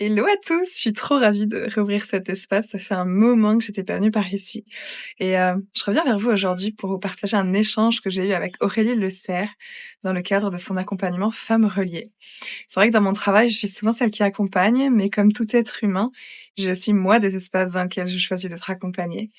Hello à tous, je suis trop ravie de réouvrir cet espace. Ça fait un moment que j'étais pas venue par ici. Je reviens vers vous aujourd'hui pour vous partager un échange que j'ai eu avec Aurélie Le Serre dans le cadre de son accompagnement Femmes Reliées. C'est vrai que dans mon travail, je suis souvent celle qui accompagne, mais comme tout être humain, j'ai aussi moi des espaces dans lesquels je choisis d'être accompagnée.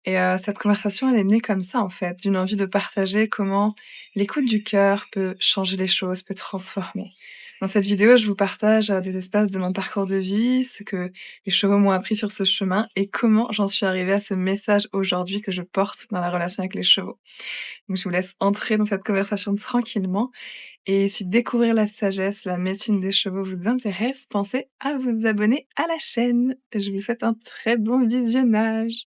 Cette conversation, elle est née comme ça en fait, d'une envie de partager comment l'écoute du cœur peut changer les choses, peut transformer. Dans cette vidéo, je vous partage, des espaces de mon parcours de vie, ce que les chevaux m'ont appris sur ce chemin et comment j'en suis arrivée à ce message aujourd'hui que je porte dans la relation avec les chevaux. Donc je vous laisse entrer dans cette conversation tranquillement et si découvrir la sagesse, la médecine des chevaux vous intéresse, pensez à vous abonner à la chaîne. Je vous souhaite un très bon visionnage.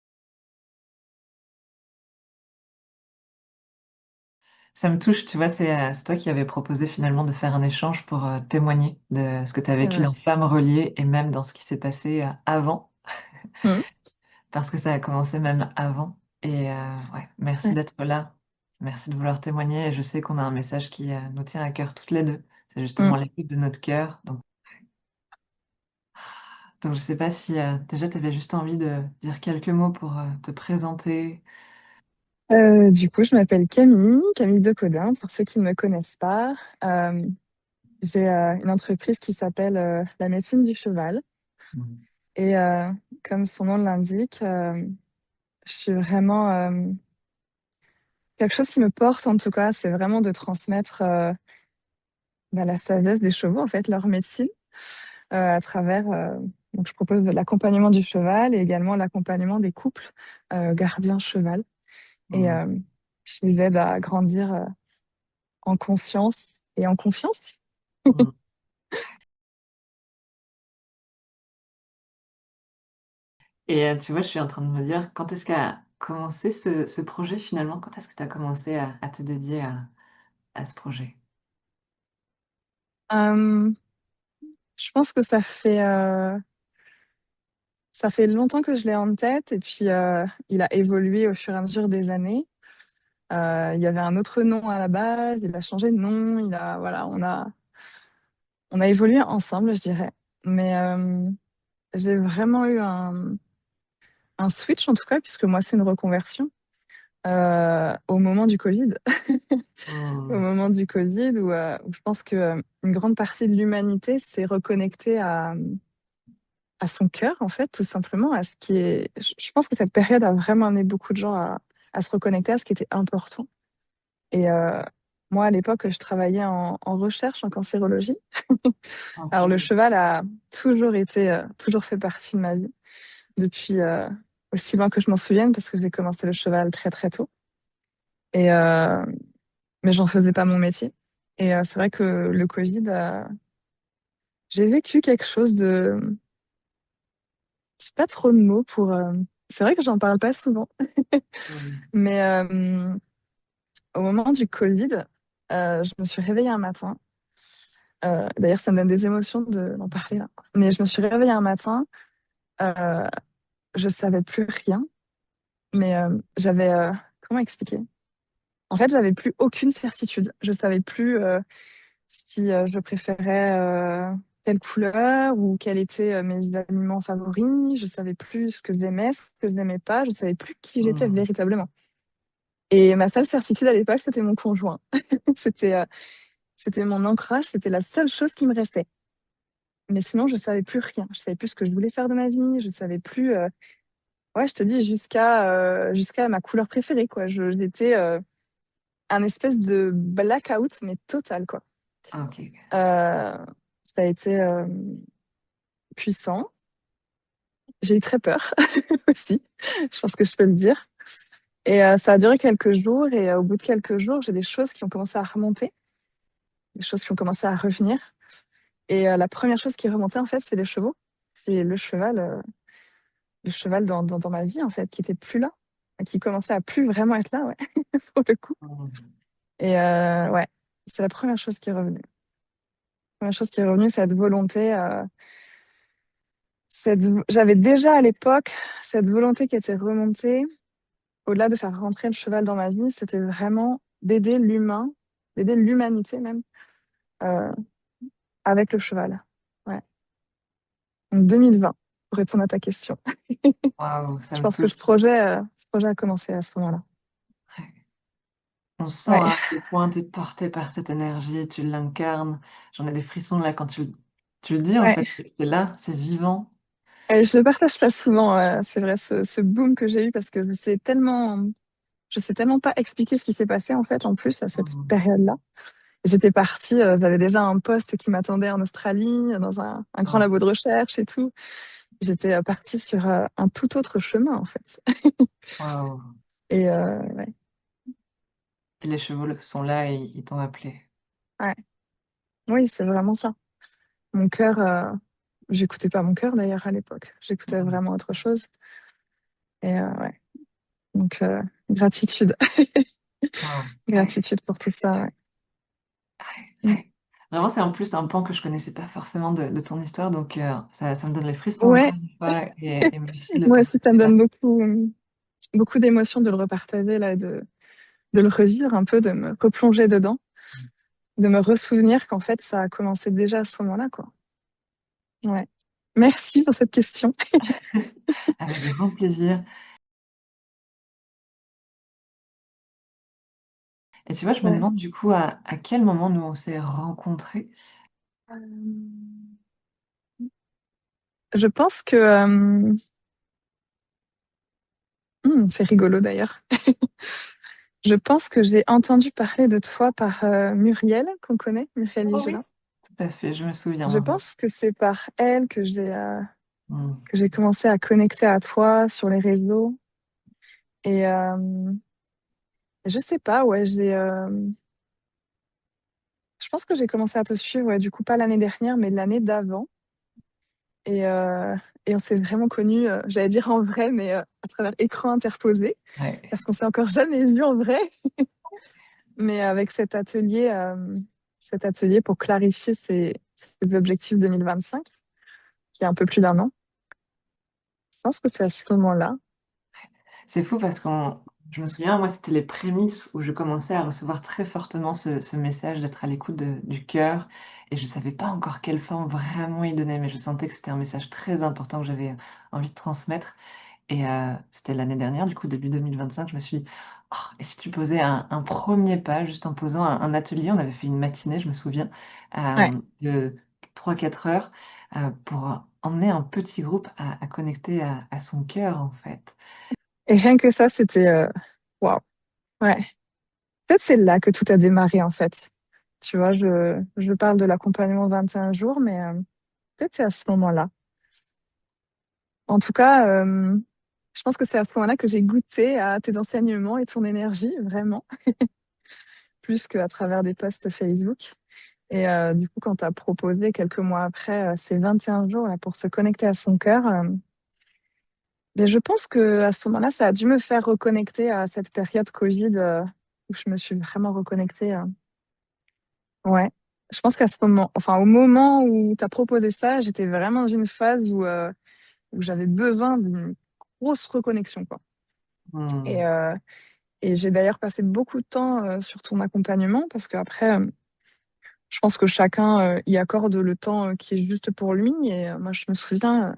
Ça me touche, tu vois, c'est toi qui avais proposé finalement de faire un échange pour, témoigner de ce que tu as C'est vécu vrai. dans Femmes reliées et même dans ce qui s'est passé, avant, Mmh. parce que ça a commencé même avant et ouais, merci Ouais. d'être là. Merci de vouloir témoigner et je sais qu'on a un message qui, nous tient à cœur toutes les 2. C'est Mmh. justement l'écoute de notre cœur, donc je sais pas si, déjà tu avais juste envie de dire quelques mots pour, te présenter? Du coup, je m'appelle Camille, Camille Decodin, pour ceux qui ne me connaissent pas. J'ai, une entreprise qui s'appelle, La Médecine du Cheval Mmh. et comme son nom l'indique, je suis vraiment, quelque chose qui me porte en tout cas, c'est vraiment de transmettre, la sagesse des chevaux, en fait, leur médecine, à travers, donc je propose de l'accompagnement du cheval et également l'accompagnement des couples, gardiens cheval et Mmh. je les aide à grandir, en conscience et en confiance. Mmh. Et tu vois, je suis en train de me dire, quand est-ce qu'a commencé ce projet finalement? Quand est-ce que tu as commencé à te dédier à ce projet? Hem, je pense que ça fait longtemps que je l'ai en tête et puis, il a évolué au fur et à mesure des années. Il y avait un autre nom à la base, il a changé de nom, il a voilà, on a évolué ensemble, je dirais. Mais, j'ai vraiment eu un switch en tout cas, puisque moi, c'est une reconversion, au moment du covid. Au Mmh. moment du covid où je pense que, une grande partie de l'humanité s'est reconnectée à son cœur, en fait, tout simplement, à ce qui est je pense que cette période a vraiment amené beaucoup de gens à se reconnecter à ce qui était important et moi, à l'époque, je travaillais en recherche en cancérologie. Alors le OK. cheval a toujours été, toujours fait partie de ma vie depuis, aussi loin que je m'en souvienne parce que j'ai commencé le cheval très, très tôt et mais j'en faisais pas mon métier et c'est vrai que le covid a j'ai vécu quelque chose de j'ai pas trop de mots pour, c'est vrai que j'en parle pas souvent. Mmh. Mais au moment du Covid, je me suis réveillée un matin. D'ailleurs, ça me donne des émotions d'en parler là. Mais je me suis réveillée un matin, heu, je savais plus rien, mais j'avais, comment expliquer? En fait, j'avais plus aucune certitude. Je savais plus, si, je préférais, telle couleur ou quels étaient, mes aliments favoris. Je savais plus ce que j'aimais, ce que je n'aimais pas. Je savais plus qui j'étais Mmh. véritablement et ma seule certitude à l'époque, c'était mon conjoint. C'était, c'était mon ancrage, c'était la seule chose qui me restait. Mais sinon, je savais plus rien. Je savais plus ce que je voulais faire de ma vie. Je savais plus, ouais, je te dis jusqu'à ma couleur préférée, quoi. J'étais, un espèce de blackout, mais total, quoi. OK. Ça a été, puissant. J'ai eu très peur aussi, je pense que je peux le dire et ça a duré quelques jours et au bout de quelques jours, j'ai des choses qui ont commencé à remonter, des choses qui ont commencé à revenir et la 1re chose qui est remontée, en fait, c'est les chevaux. C'est le cheval dans ma vie, en fait, qui était plus là, qui commençait à plus vraiment être là, ouais, pour le coup Mmh. et ouais, c'est la 1re chose qui est revenue. 1re chose qui est revenue, cette volonté, j'avais déjà à l'époque cette volonté qui était remontée, au-delà de faire rentrer le cheval dans ma vie, c'était vraiment d'aider l'humain, d'aider l'humanité même, heu, avec le cheval. Ouais. Donc 2020, pour répondre à ta question. Waouh, ça Je me pense que touche. ce projet a commencé à ce moment-là. Ouais. On sent Ouais. à quel point tu es porté par cette énergie, tu l'incarnes. J'en ai des frissons là quand tu le dis en Ouais. fait, c'est là, c'est vivant. Et je le partage pas souvent, c'est vrai, ce boom que j'ai eu parce que je sais tellement pas expliquer ce qui s'est passé en fait, en plus, à cette Mmh. période-là. J'étais partie, j'avais déjà un poste qui m'attendait en Australie, dans un grand Waouh, labo de recherche et tout. J'étais partie sur un tout autre chemin en fait. waouh, Et ouais, et les chevaux sont là et ils t'ont appelé. ouais. Oui, c'est vraiment ça. Mon cœur, j'écoutais pas mon cœur d'ailleurs à l'époque. J'écoutais Mmh. vraiment autre chose. Et ouais, donc gratitude, Waouh, ouais, gratitude pour tout ça. Ouais. ouais, Mm. ouais. Vraiment, c'est en plus un pan que je connaissais pas forcément de ton histoire, donc ça me donne les frissons encore Ouais, une fois et merci de le moi aussi, ça partager me là. donne beaucoup d'émotions de le repartager là, et de le revivre un peu, de me replonger dedans, de me ressouvenir qu'en fait, ça a commencé déjà à ce moment-là, quoi. Ouais. Merci pour cette question. Avec grand plaisir. Et tu vois, je me Ouais. demande du coup à quel moment nous on s'est rencontrés? Euh, Je pense que c'est rigolo d'ailleurs. Je pense que j'ai entendu parler de toi par Muriel, qu'on connaît, Muriel Oh oui, Vigelin. tout à fait, je me souviens Je maintenant. pense que c'est par elle Mmh. que j'ai commencé à connecter à toi sur les réseaux. Et je sais pas, ouais, je pense que j'ai commencé à te suivre, ouais, du coup, pas l'année dernière, mais l'année d'avant. Et, euh, et on s'est vraiment connus, j'allais dire en vrai, mais à travers écran interposé, Ouais. parce qu'on s'est encore jamais vu en vrai. Mais avec cet atelier pour clarifier ces objectifs 2025, qui est un peu plus d'1 an, je pense que c'est à ce moment-là. C'est fou parce qu'on je me souviens, moi, c'était les prémices où je commençais à recevoir très fortement ce message d'être à l'écoute du cœur et je savais pas encore quelle forme vraiment y donner, mais je sentais que c'était un message très important que j'avais envie de transmettre et c'était l'année dernière, du coup, début 2025, je me suis dit: «Oh, et si tu posais un 1er pas, juste en posant un atelier?» On avait fait une matinée, je me souviens, Ouais. de 3-4 heures, pour emmener un petit groupe à connecter à son cœur, en fait. Et rien que ça, c'était waouh. Ouais. Peut-être c'est là que tout a démarré en fait. Tu vois, je parle de l'accompagnement 21 jours, mais peut-être c'est à ce moment-là. En tout cas, je pense que c'est à ce moment-là que j'ai goûté à tes enseignements et ton énergie, vraiment, plus qu'à travers des posts Facebook. Et du coup, quand tu as proposé quelques mois après ces 21 jours là, pour se connecter à son cœur, ben, je pense que à ce moment-là, ça a dû me faire reconnecter à cette période Covid où je me suis vraiment reconnectée. Ouais. Je pense qu'à ce moment, enfin, au moment où tu as proposé ça, j'étais vraiment dans une phase où j'avais besoin d'une grosse reconnexion, quoi. Et, Mmh. euh, et j'ai d'ailleurs passé beaucoup de temps sur ton accompagnement parce qu'après, je pense que chacun y accorde le temps qui est juste pour lui. Et moi, je me souviens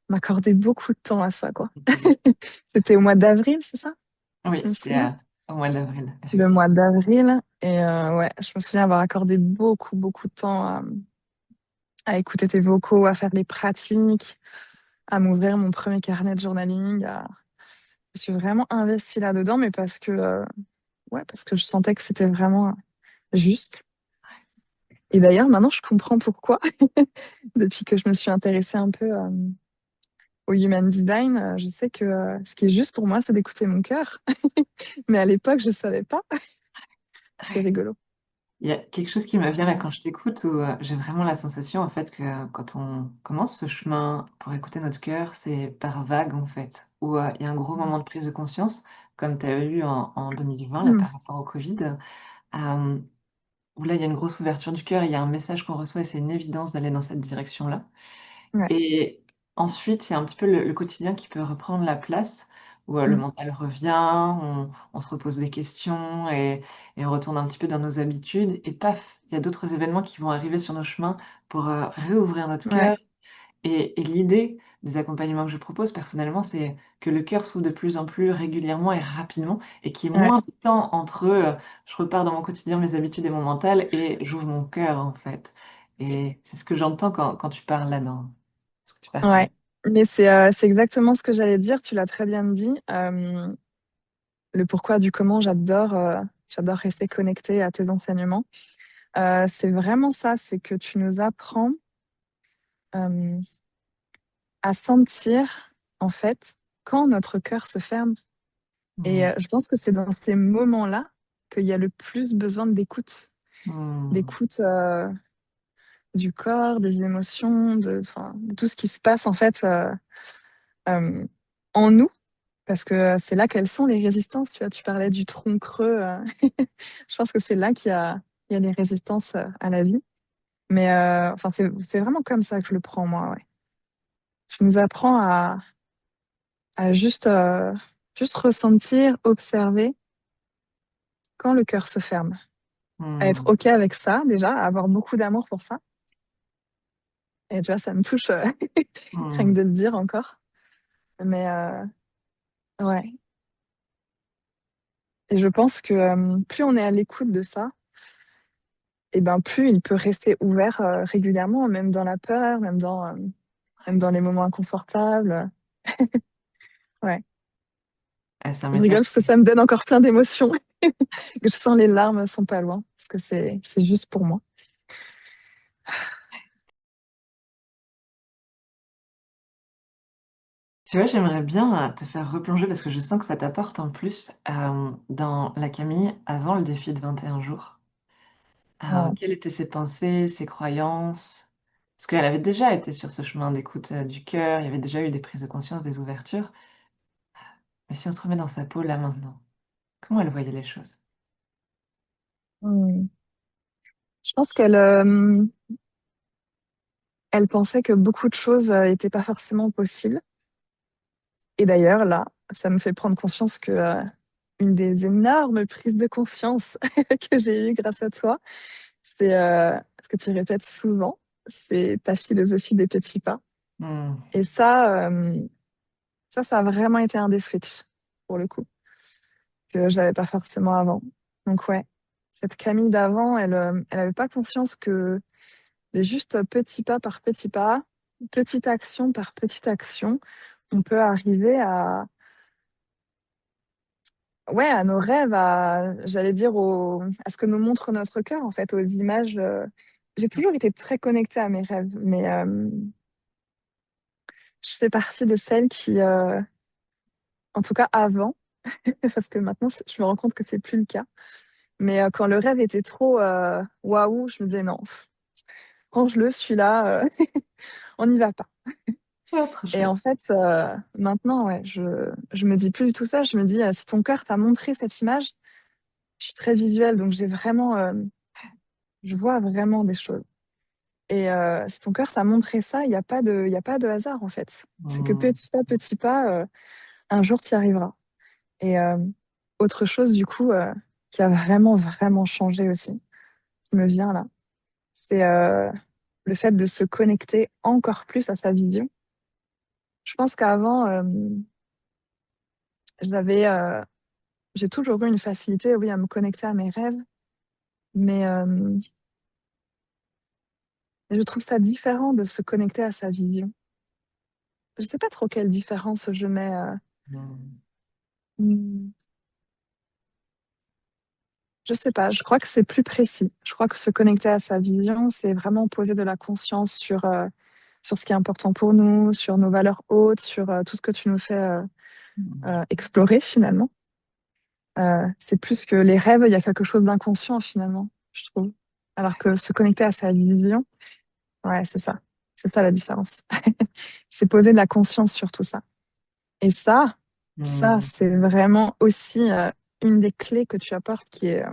m'accorder beaucoup de temps à ça, quoi. Mmh. C'était au mois d'avril, c'est ça? Oui, Je me c'était souviens. au mois d'avril, Le effectivement. mois d'avril. Et ouais, je me souviens avoir accordé beaucoup de temps à écouter tes vocaux, à faire les pratiques, à m'ouvrir mon premier carnet de journaling. Je suis vraiment investie là-dedans, mais ouais, parce que je sentais que c'était vraiment juste. Et d'ailleurs, maintenant, je comprends pourquoi. Depuis que je me suis intéressée un peu au human design, je sais que ce qui est juste pour moi, c'est d'écouter mon cœur. Mais à l'époque, je savais pas. C'est Ouais. rigolo. Il y a quelque chose qui me vient là quand je t'écoute où, j'ai vraiment la sensation en fait que quand on commence ce chemin pour écouter notre cœur, c'est par vagues en fait. Où, il y a un gros moment de prise de conscience, comme tu as eu en 2020 là Mm. par rapport au Covid, hem, où là il y a une grosse ouverture du cœur, il y a un message qu'on reçoit et c'est une évidence d'aller dans cette direction-là. Ouais. Et ensuite, il y a un petit peu le quotidien qui peut reprendre la place, où, le Mm. mental revient, on se repose des questions et on retourne un petit peu dans nos habitudes et paf, il y a d'autres événements qui vont arriver sur nos chemins pour, réouvrir notre Ouais. cœur Et l'idée des accompagnements que je propose personnellement, c'est que le cœur s'ouvre de plus en plus régulièrement et rapidement et qu'il y ait Ouais, moins de temps entre, je repars dans mon quotidien, mes habitudes et mon mental et j'ouvre mon cœur, en fait. Et c'est ce que j'entends quand tu parles là dans ce que tu partages. ouais. Mais c'est exactement ce que j'allais dire, tu l'as très bien dit. Le pourquoi du comment, j'adore rester connectée à tes enseignements. C'est vraiment ça, c'est que tu nous apprends euh, à sentir, en fait, quand notre cœur se ferme. Et Mmh. je pense que c'est dans ces moments-là qu'il y a le plus besoin d'écoute. Mmh. D'écoute du corps, des émotions, enfin, de tout ce qui se passe, en fait, euh, en nous. Parce que c'est là qu'elles sont les résistances. Tu vois, tu parlais du tronc creux. Je pense que c'est là il y a les résistances à la vie. Mais enfin, c'est vraiment comme ça que je le prends, moi. Ouais. Tu nous apprends à juste ressentir, observer quand le cœur se ferme. À être Mmh. OK avec ça, déjà, à avoir beaucoup d'amour pour ça. Et tu vois, ça me touche rien que Mmh. de le dire encore. Mais ouais. Et je pense que plus on est à l'écoute de ça, et ben plus il peut rester ouvert régulièrement, même dans la peur, même dans les moments inconfortables. Ouais. Ah, c'est un Je rigole message. parce que ça me donne encore plein d'émotions. Je sens les larmes sont pas loin, parce que c'est juste pour moi. Tu vois, j'aimerais bien, te faire replonger parce que je sens que ça t'apporte en plus, dans la Camille avant le défi de 21 jours. Ouais. Quelles étaient ses pensées, ses croyances? Parce qu'elle avait déjà été sur ce chemin d'écoute, du cœur, il y avait déjà eu des prises de conscience, des ouvertures. Mais si on se remet dans sa peau là maintenant, comment elle voyait les choses? Hmm. Je pense elle pensait que beaucoup de choses étaient pas forcément possibles. Et d'ailleurs, là, ça me fait prendre conscience que une des énormes prises de conscience que j'ai eues grâce à toi, c'est ce que tu répètes souvent, c'est ta philosophie des petits pas. Mmh. Et ça a vraiment été un des switches, pour le coup, que j'avais pas forcément avant. Donc ouais, cette Camille d'avant, elle avait pas conscience que mais juste petit pas par petit pas, petite action par petite action, on peut arriver ouais, à nos rêves, j'allais dire, à ce que nous montre notre cœur, en fait, aux images. J'ai toujours été très connectée à mes rêves, mais je fais partie de celles qui, en tout cas avant, parce que maintenant, je me rends compte que c'est plus le cas. Mais quand le rêve était trop waouh, je me disais non, range-le, celui-là, on n'y va pas. Ah, trop Et chouette. en fait, maintenant, ouais, je me dis plus du tout ça. Je me dis, si ton cœur t'a montré cette image, je suis très visuelle, donc je vois vraiment des choses. Et si ton cœur t'a montré ça, il y a pas de hasard, en fait. C'est que Mmh. petit pas, un jour, tu y arriveras. Et autre chose, du coup, qui a vraiment, vraiment changé aussi, qui me vient là, c'est le fait de se connecter encore plus à sa vision. Je pense qu'avant, j'avais j'ai toujours eu une facilité, oui, à me connecter à mes rêves, mais je trouve ça différent de se connecter à sa vision. Je sais pas trop quelle différence je mets. Mmh. Hmm, je sais pas, je crois que c'est plus précis. Je crois que se connecter à sa vision, c'est vraiment poser de la conscience sur ce qui est important pour nous, sur nos valeurs hautes, sur tout ce que tu nous fais Mmh. explorer finalement. C'est plus que les rêves, il y a quelque chose d'inconscient finalement, je trouve. Alors que se connecter à sa vision, ouais, c'est ça. C'est ça la différence. C'est poser de la conscience sur tout ça. Et ça, Mmh. c'est vraiment aussi une des clés que tu apportes qui est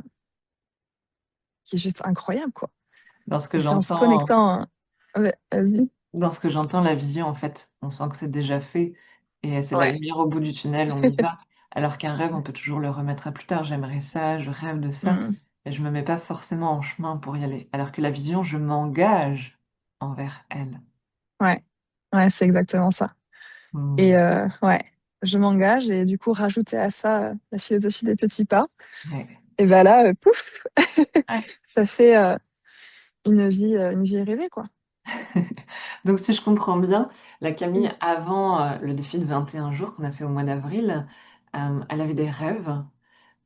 juste incroyable, quoi. Dans ce que Et c'est en se j'entends connectant. Ouais, vas-y. Dans ce que j'entends, la vision, en fait, on sent que c'est déjà fait et c'est la Ouais. lumière au bout du tunnel, on y va. Alors qu'un rêve, on peut toujours le remettre à plus tard. J'aimerais ça, je rêve de ça, Mm. mais je me mets pas forcément en chemin pour y aller. Alors que la vision, je m'engage envers elle. Ouais. Ouais, c'est exactement ça. Et Mmh. ouais, je m'engage et du coup, rajouter à ça la philosophie des petits pas. Ouais. Et ben là, pouf, Ouais. ça fait une vie rêvée, quoi. Donc si je comprends bien, la Mm. Camille avant, le défi de 21 jours qu'on a fait au mois d'avril, elle avait des rêves,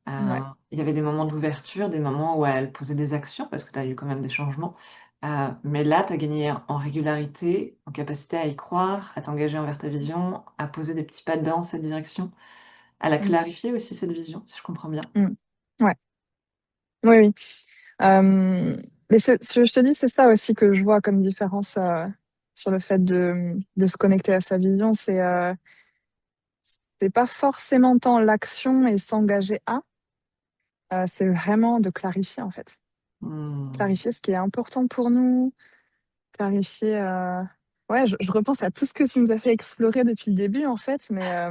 Ouais. il y avait des moments d'ouverture, des moments où elle posait des actions parce que tu as eu quand même des changements, mais là, tu as gagné en régularité, en capacité à y croire, à t'engager envers ta vision, à poser des petits pas dans cette direction. Elle a Mm. clarifié aussi cette vision, si je comprends bien? Mm. Ouais. Oui, oui. Mais je te dis, c'est ça aussi que je vois comme différence sur le fait de se connecter à sa vision. C'est pas forcément tant l'action et s'engager à, c'est vraiment de clarifier en fait. Mmh. Clarifier ce qui est important pour nous, clarifier. Ouais, je repense à tout ce que tu nous as fait explorer depuis le début en fait, mais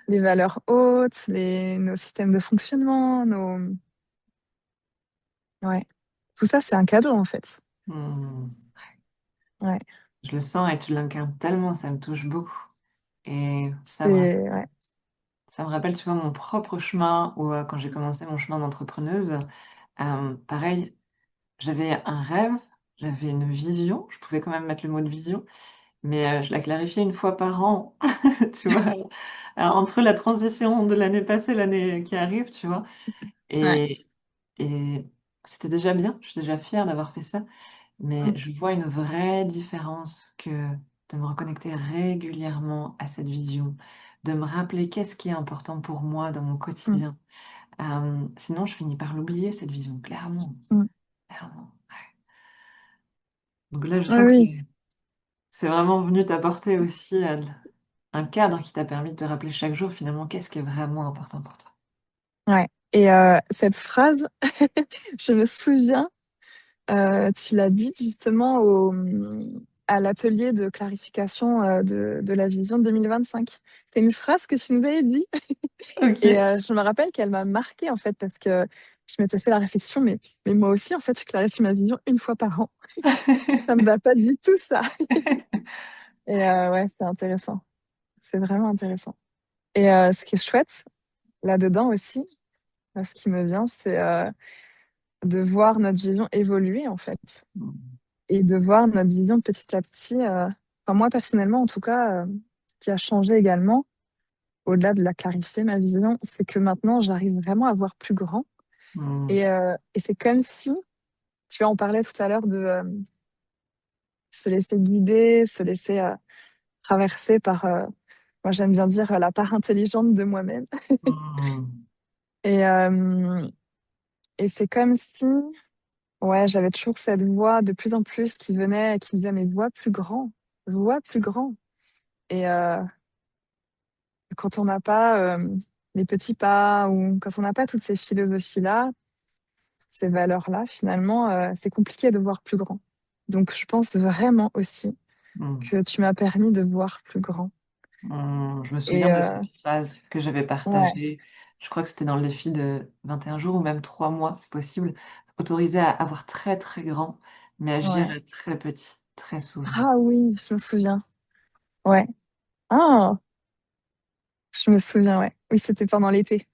les valeurs hautes, nos systèmes de fonctionnement, ouais, tout ça c'est un cadeau en fait. Mmh. Ouais, Je le sens et tu l'incarnes tellement, ça me touche beaucoup et ouais. ça me rappelle, tu vois, mon propre chemin où, quand j'ai commencé mon chemin d'entrepreneuse, pareil, j'avais un rêve, j'avais une vision, je pouvais quand même mettre le mot de vision, mais, je la clarifiais une fois par an, tu vois? Entre la transition de l'année passée, l'année qui arrive, tu vois? Ouais. Et et c'était déjà bien, je suis déjà fière d'avoir fait ça, mais Mm, je vois une vraie différence que de me reconnecter régulièrement à cette vision, de me rappeler qu'est-ce qui est important pour moi dans mon mm, quotidien. Sinon je finis par l'oublier cette vision, clairement, mm. clairement. Donc là, je Oui, sens que oui, c'est vraiment venu t'apporter aussi, un cadre qui t'a permis de te rappeler chaque jour finalement qu'est-ce qui est vraiment important pour toi. ouais. Et cette phrase, je me souviens, tu l'as dit justement à l'atelier de clarification de la vision 2025. C'est une phrase que tu nous avais dit. Et OK. je me rappelle qu'elle m'a marquée en fait parce que je m'étais fait la réflexion, mais moi aussi en fait je clarifie ma vision une fois par an. Ça me va pas du tout ça. Et ouais, c'est intéressant. C'est vraiment intéressant. Et ce qui est chouette là-dedans aussi, ce qui me vient, c'est de voir notre vision évoluer en fait. Mmh. Et de voir notre vision petit à petit. Enfin, moi personnellement, en tout cas, ce qui a changé également, au-delà de la clarifier ma vision, c'est que maintenant j'arrive vraiment à voir plus grand. Mmh. Et c'est comme si, tu vois, on parlait tout à l'heure de se laisser guider, se laisser traverser par, moi j'aime bien dire, la part intelligente de moi-même. Mmh. Et, euh, et c'est comme si, ouais, j'avais toujours cette voix de plus en plus qui venait, et qui me disait, mais vois plus grand, vois plus grand. Et quand on n'a pas les petits pas ou quand on n'a pas toutes ces philosophies-là, ces valeurs-là, finalement, c'est compliqué de voir plus grand. Donc, je pense vraiment aussi Mmh. que tu m'as permis de voir plus grand. Mmh. Je me souviens Et de cette phrase que j'avais ouais, partagée, je crois que c'était dans le défi de 21 jours ou même 3 mois, c'est possible. Autorisé à voir très, très grand, mais agir ouais. à très petit, très souvent. Ah oui, je me souviens. Ouais. Ah, je me souviens, ouais. Oui, c'était pendant l'été.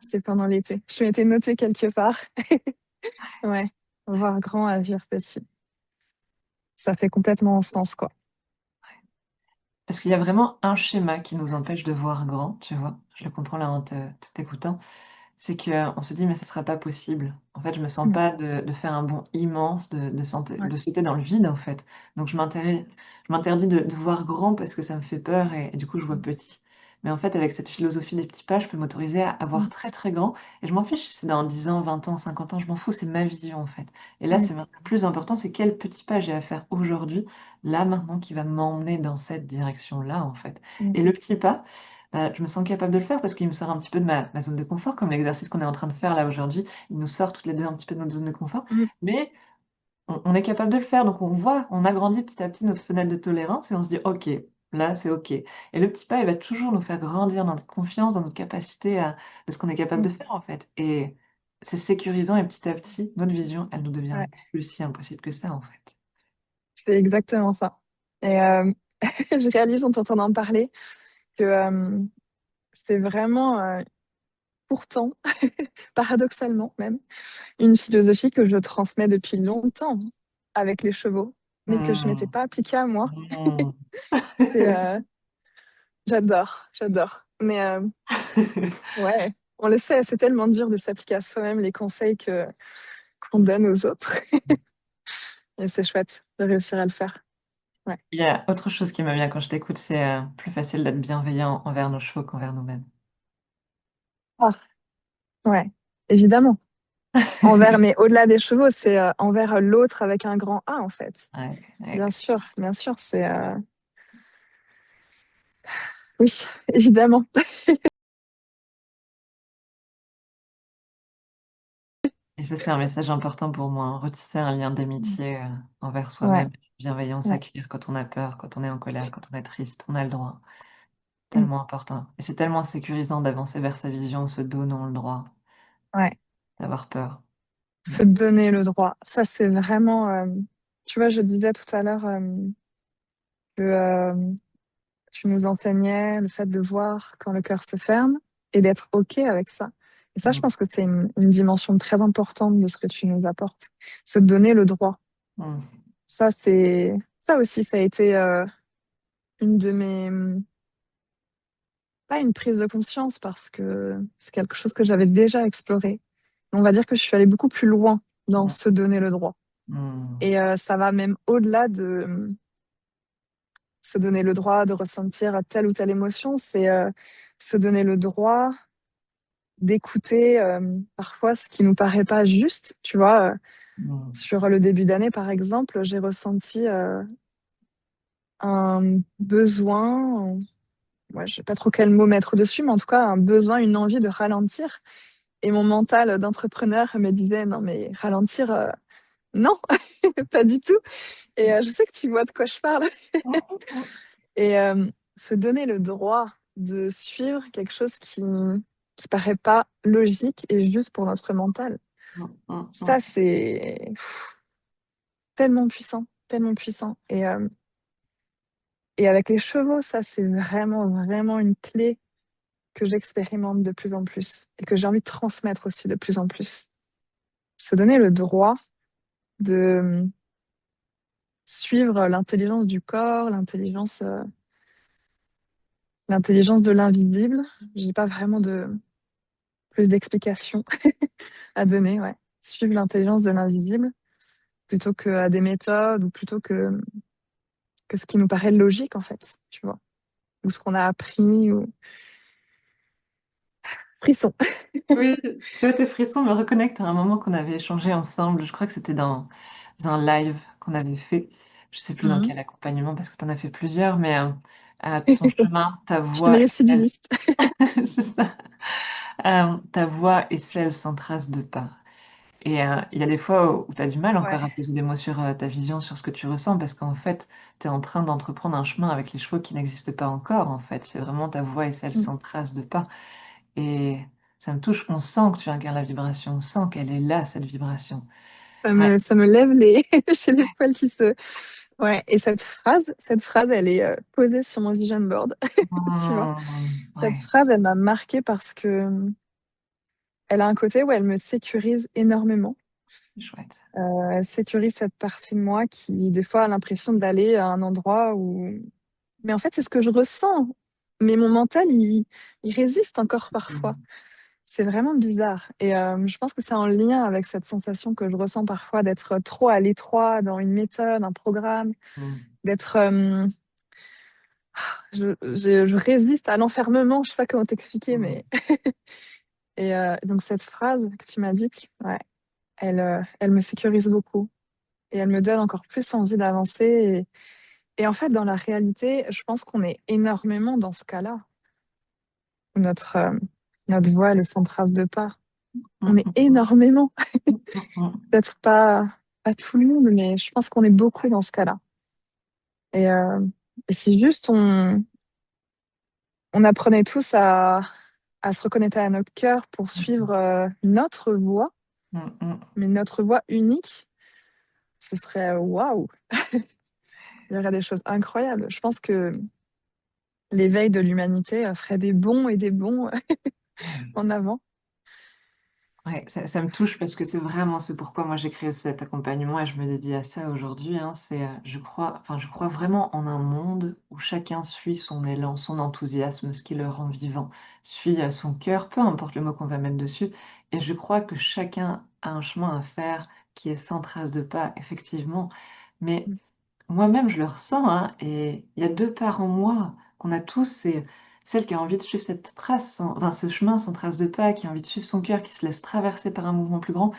C'était pendant l'été. Je m'étais noté quelque part. Ouais. Voir grand, agir petit. Ça fait complètement sens, quoi. Parce qu'il y a vraiment un schéma qui nous empêche de voir grand, tu vois? Je le comprends là en t'écoutant. C'est qu'on se dit: «Mais ça sera pas possible. En fait, je me sens Mm. pas de faire un bond immense, Ouais. de sauter dans le vide, en fait. Donc je m'interdis de voir grand parce que ça me fait peur et du coup, je vois Mm. petit». Mais en fait, avec cette philosophie des petits pas, je peux m'autoriser à voir Mm. très, très grand et je m'en fiche si c'est dans 10 ans, 20 ans, 50 ans, je m'en fous, c'est ma vision, en fait. Et là, Mm. c'est maintenant plus important, c'est quel petit pas j'ai à faire aujourd'hui, là, maintenant, qui va m'emmener dans cette direction-là, en fait. Mm. Et le petit pas, je me sens capable de le faire parce qu'il me sort un petit peu de ma zone de confort, comme l'exercice qu'on est en train de faire là aujourd'hui. Il nous sort toutes les 2 un petit peu de notre zone de confort, Mm. mais on est capable de le faire, donc on voit, on agrandit petit à petit notre fenêtre de tolérance et on se dit: «OK, là c'est OK». Et le petit pas, il va toujours nous faire grandir dans notre confiance, dans notre capacité à de ce qu'on est capable de Mm. faire en fait et c'est sécurisant et petit à petit, notre vision, elle nous devient Ouais. plus si impossible que ça en fait. C'est exactement ça. Et je réalise en t'entendant parler que c'est vraiment, pourtant, paradoxalement même, une philosophie que je transmets depuis longtemps avec les chevaux, mais que je m'étais Mmh. pas appliquée à moi. Mmh. C'est, j'adore, j'adore. Mais ouais, on le sait, c'est tellement dur de s'appliquer à soi-même les conseils que qu'on donne aux autres. Et c'est chouette de réussir à le faire. Ouais. Il y a autre chose qui me vient quand je t'écoute, c'est, plus facile d'être bienveillant envers nos chevaux qu'envers nous-mêmes. Ah, ouais, évidemment. Envers, mais au-delà des chevaux, c'est envers l'autre avec un grand A, en fait. Ouais, ouais. Bien sûr, c'est oui, évidemment. Et ça, c'est un message important pour moi, hein, retisser un lien d'amitié, envers Ouais, soi-même, bienveillance, ouais. accueillir quand on a peur, quand on est en colère, quand on est triste, on a le droit. Mm. Tellement important et c'est tellement sécurisant d'avancer vers sa vision en se donnant le droit Ouais. d'avoir peur. Mmh. Se donner le droit. Ça, c'est vraiment. Tu vois, je disais tout à l'heure que tu nous enseignais le fait de voir quand le cœur se ferme et d'être OK avec ça. Et ça, je Mmh. pense que c'est une dimension très importante de ce que tu nous apportes. Se donner le droit. Mmh. Ça, c'est. Ça aussi, ça a été une de mes. Pas une prise de conscience parce que c'est quelque chose que j'avais déjà exploré. On va dire que je suis allée beaucoup plus loin dans Mmh. se donner le droit. Mmh. Et ça va même au-delà de se donner le droit de ressentir telle ou telle émotion. C'est se donner le droit d'écouter parfois ce qui nous paraît pas juste. Tu vois, Mmh. sur le début d'année, par exemple, j'ai ressenti un besoin, ouais, je sais pas trop quel mot mettre dessus, mais en tout cas, un besoin, une envie de ralentir. Et mon mental d'entrepreneur me disait, non, mais ralentir, non, pas du tout. Et je sais que tu vois de quoi je parle. Mmh. Et se donner le droit de suivre quelque chose qui paraît pas logique et juste pour notre mental. Mmh. Mmh. Mmh. Ça, c'est tellement puissant, tellement puissant. Et avec les chevaux, ça, c'est vraiment, vraiment une clé que j'expérimente de plus en plus et que j'ai envie de transmettre aussi de plus en plus. Se donner le droit de suivre l'intelligence du corps, l'intelligence de l'invisible. J'ai pas vraiment de plus d'explications à donner, ouais. Suivre l'intelligence de l'invisible plutôt que à des méthodes ou plutôt que ce qui nous paraît logique en fait, tu vois, ou ce qu'on a appris ou frisson. Oui, tu vois, tes frissons me reconnectent à un moment qu'on avait échangé ensemble. Je crois que c'était dans un live qu'on avait fait. Je sais plus dans Mhm. quel accompagnement parce que tu en as fait plusieurs, mais, ton chemin, ta Je suis une voix et celle récidiviste. c'est ça, ta voix et celle sans trace de pas. Et il y a des fois où tu as du mal Ouais. encore à poser des mots sur, ta vision, sur ce que tu ressens parce qu'en fait, tu es en train d'entreprendre un chemin avec les chevaux qui n'existent pas encore, en fait. C'est vraiment ta voix et celle Mm. sans trace de pas et ça me touche. On sent que tu incarnes la vibration, on sent qu'elle est là, cette vibration. Ouais. Ça me lève les, j'ai les poils qui se. Ouais. Et cette phrase, elle est posée sur mon vision board. Tu vois. Cette Ouais, phrase, elle m'a marquée parce que elle a un côté où elle me sécurise énormément. c'est chouette. Elle sécurise cette partie de moi qui, des fois, a l'impression d'aller à un endroit où. Mais en fait, c'est ce que je ressens. Mais mon mental, il résiste encore parfois. Mmh. C'est vraiment bizarre. Et je pense que c'est en lien avec cette sensation que je ressens parfois d'être trop à l'étroit dans une méthode, un programme, Mmh. d'être. Je résiste à l'enfermement, je sais pas comment t'expliquer, Mmh. mais. Et donc, cette phrase que tu m'as dite, ouais, elle me sécurise beaucoup. Et elle me donne encore plus envie d'avancer. Et en fait, dans la réalité, je pense qu'on est énormément dans ce cas-là. Notre, notre voile est sans trace de pas. Mmh On est mh. énormément. Mmh mh. Mmh. Peut-être pas tout le monde, mais je pense qu'on est beaucoup dans ce cas-là. Et, euh, et si juste on apprenait tous à se reconnecter à notre cœur pour suivre notre voie, Mmh. Mmh. mais notre voie unique, ce serait waouh! il y aurait des choses incroyables. Je pense que l'éveil de l'humanité ferait des bons et des bons Ouais. en avant. Ouais, ça me touche parce que c'est vraiment ce pourquoi moi j'ai créé cet accompagnement et je me dédie à ça aujourd'hui, hein. C'est, je crois vraiment en un monde où chacun suit son élan, son enthousiasme, ce qui le rend vivant, suit, son cœur, peu importe le mot qu'on va mettre dessus et je crois que chacun a un chemin à faire qui est sans trace de pas, effectivement. Mais Mm. moi-même, je le ressens, hein, et il y a 2 parts en moi qu'on a tous, c'est celle qui a envie de suivre cette trace enfin, ce chemin sans trace de pas, qui a envie de suivre son cœur, qui se laisse traverser par un mouvement plus grand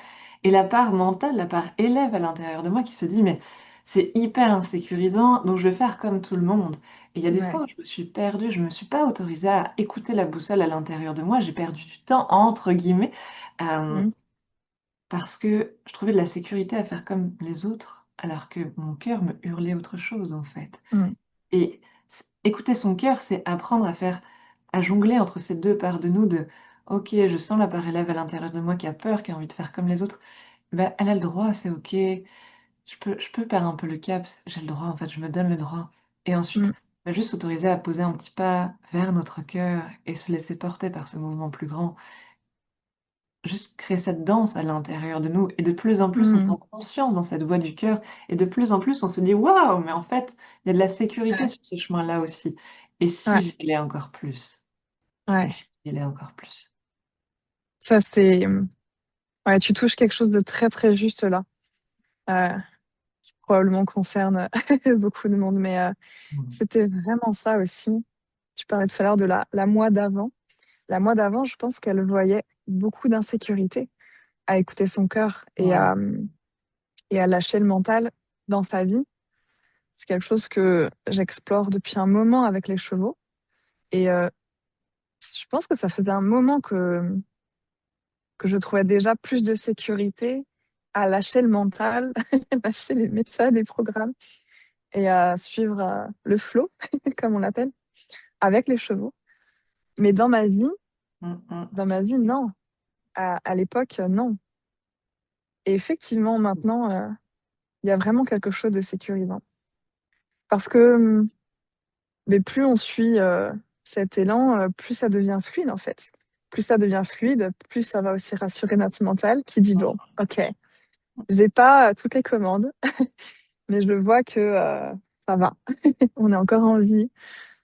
et la part mentale, la part élève à l'intérieur de moi qui se dit: «Mais c'est hyper insécurisant, donc je vais faire comme tout le monde» et il y a des fois Ouais. où je me suis perdue, je me suis pas autorisée à écouter la boussole à l'intérieur de moi. J'ai «perdu du temps» entre guillemets, hem Mm. parce que je trouvais de la sécurité à faire comme les autres, alors que mon cœur me hurlait autre chose, en fait. Mm. Et écouter son cœur, c'est apprendre à jongler entre ces 2 parts de nous de: «OK, je sens la part élève à l'intérieur de moi qui a peur, qui a envie de faire comme les autres. Bah, elle a le droit, c'est OK. Je peux perdre un peu le cap, j'ai le droit, en fait, je me donne le droit». Et ensuite, Mm. bah, juste s'autoriser à poser un petit pas vers notre cœur et se laisser porter par ce mouvement plus grand. Juste créer cette danse à l'intérieur de nous et de plus en plus, on Mm. prend conscience dans cette voix du cœur et de plus en plus, on se dit: «Waouh, mais en fait, il y a de la sécurité Ouais. sur ce chemin-là aussi et Ouais. si j'y allais encore plus? Et Ouais. si j'y allais encore plus?» Ça, c'est. Ouais, tu touches quelque chose de très, très juste là. Qui probablement concerne beaucoup de monde. Mais Mmh. c'était vraiment ça aussi. Tu parlais tout à l'heure de la moi d'avant. La moi d'avant, je pense qu'elle voyait beaucoup d'insécurité à écouter son cœur Ouais. et à lâcher le mental dans sa vie. C'est quelque chose que j'explore depuis un moment avec les chevaux. Et je pense que ça faisait un moment que je trouvais déjà plus de sécurité à lâcher le mental, lâcher les méthodes, les programmes et à suivre le flow, comme on l'appelle, avec les chevaux. Mais Mmh mh. dans ma vie, non. À l'époque, non. Et effectivement, maintenant, il y a vraiment quelque chose de sécurisant. Parce que mais plus on suit cet élan, plus ça devient fluide, en fait. Plus ça devient fluide, plus ça va aussi rassurer notre mental qui dit, bon, OK, j'ai pas toutes les commandes, mais je vois que ça va. On est encore en vie.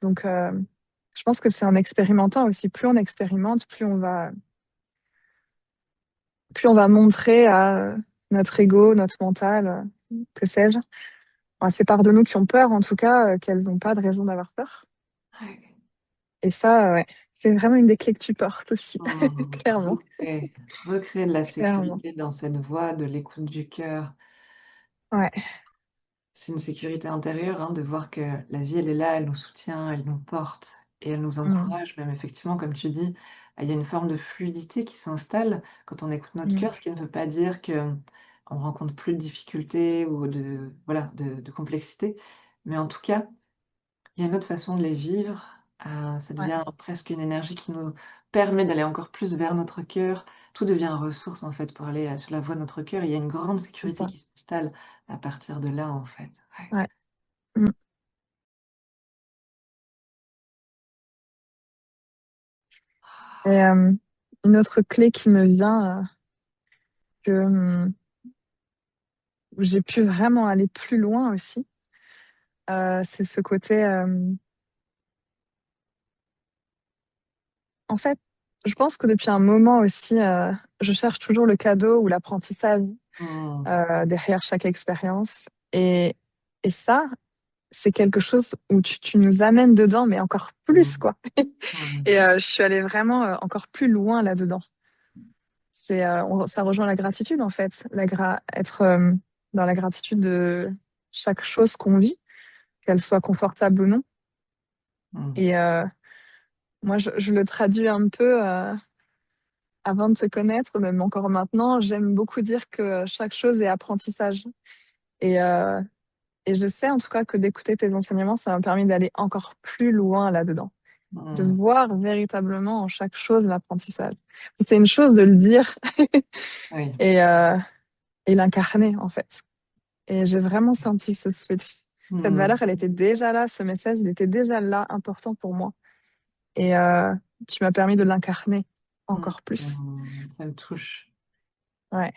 Donc, je pense que c'est en expérimentant aussi. Plus on expérimente, plus on va montrer à notre ego, notre mental, que sais-je, à ces parts de nous qui ont peur, en tout cas, qu'elles n'ont pas de raison d'avoir peur. Ouais. Et ça, ouais, c'est vraiment une des clés que tu portes aussi, Mmh. clairement, Recréer de la clairement. sécurité dans cette voie de l'écoute du cœur. Ouais. C'est une sécurité intérieure, hein, de voir que la vie, elle est là, elle nous soutient, elle nous porte et elle nous Mm, encourage. Même effectivement, comme tu dis, il y a une forme de fluidité qui s'installe quand on écoute notre mm, cœur, ce qui ne veut pas dire que on rencontre plus de difficultés ou de voilà, de complexité. Mais en tout cas, il y a une autre façon de les vivre. Ça ouais, devient presque une énergie qui nous permet d'aller encore plus vers notre cœur. Tout devient ressource, en fait, pour aller, sur la voie de notre cœur. Il y a une grande c'est sécurité ça. qui s'installe à partir de là, en fait. Ouais. Ouais. Mm. Et une autre clé qui me vient, que où j'ai pu vraiment aller plus loin aussi, c'est ce côté. En fait, je pense que depuis un moment aussi, je cherche toujours le cadeau ou l'apprentissage Mmh. derrière chaque expérience. Et ça, c'est quelque chose où tu nous amènes dedans, mais encore plus, Mmh. quoi. Mmh. Et je suis allée vraiment encore plus loin là-dedans. Ça rejoint la gratitude, en fait. Être dans la gratitude de chaque chose qu'on vit, qu'elle soit confortable ou non. Mmh. Et moi, je le traduis un peu avant de te connaître, même encore maintenant. J'aime beaucoup dire que chaque chose est apprentissage. Et, euh, et je sais en tout cas que d'écouter tes enseignements, ça m'a permis d'aller encore plus loin là-dedans, de Mmh. voir véritablement en chaque chose l'apprentissage. C'est une chose de le dire Oui. et, euh, et l'incarner, en fait. Et j'ai vraiment senti ce switch. Cette Mmh. valeur, elle était déjà là, ce message, il était déjà là, important pour moi. Et tu m'as permis de l'incarner Mmh. encore plus. Ça me touche. Ouais,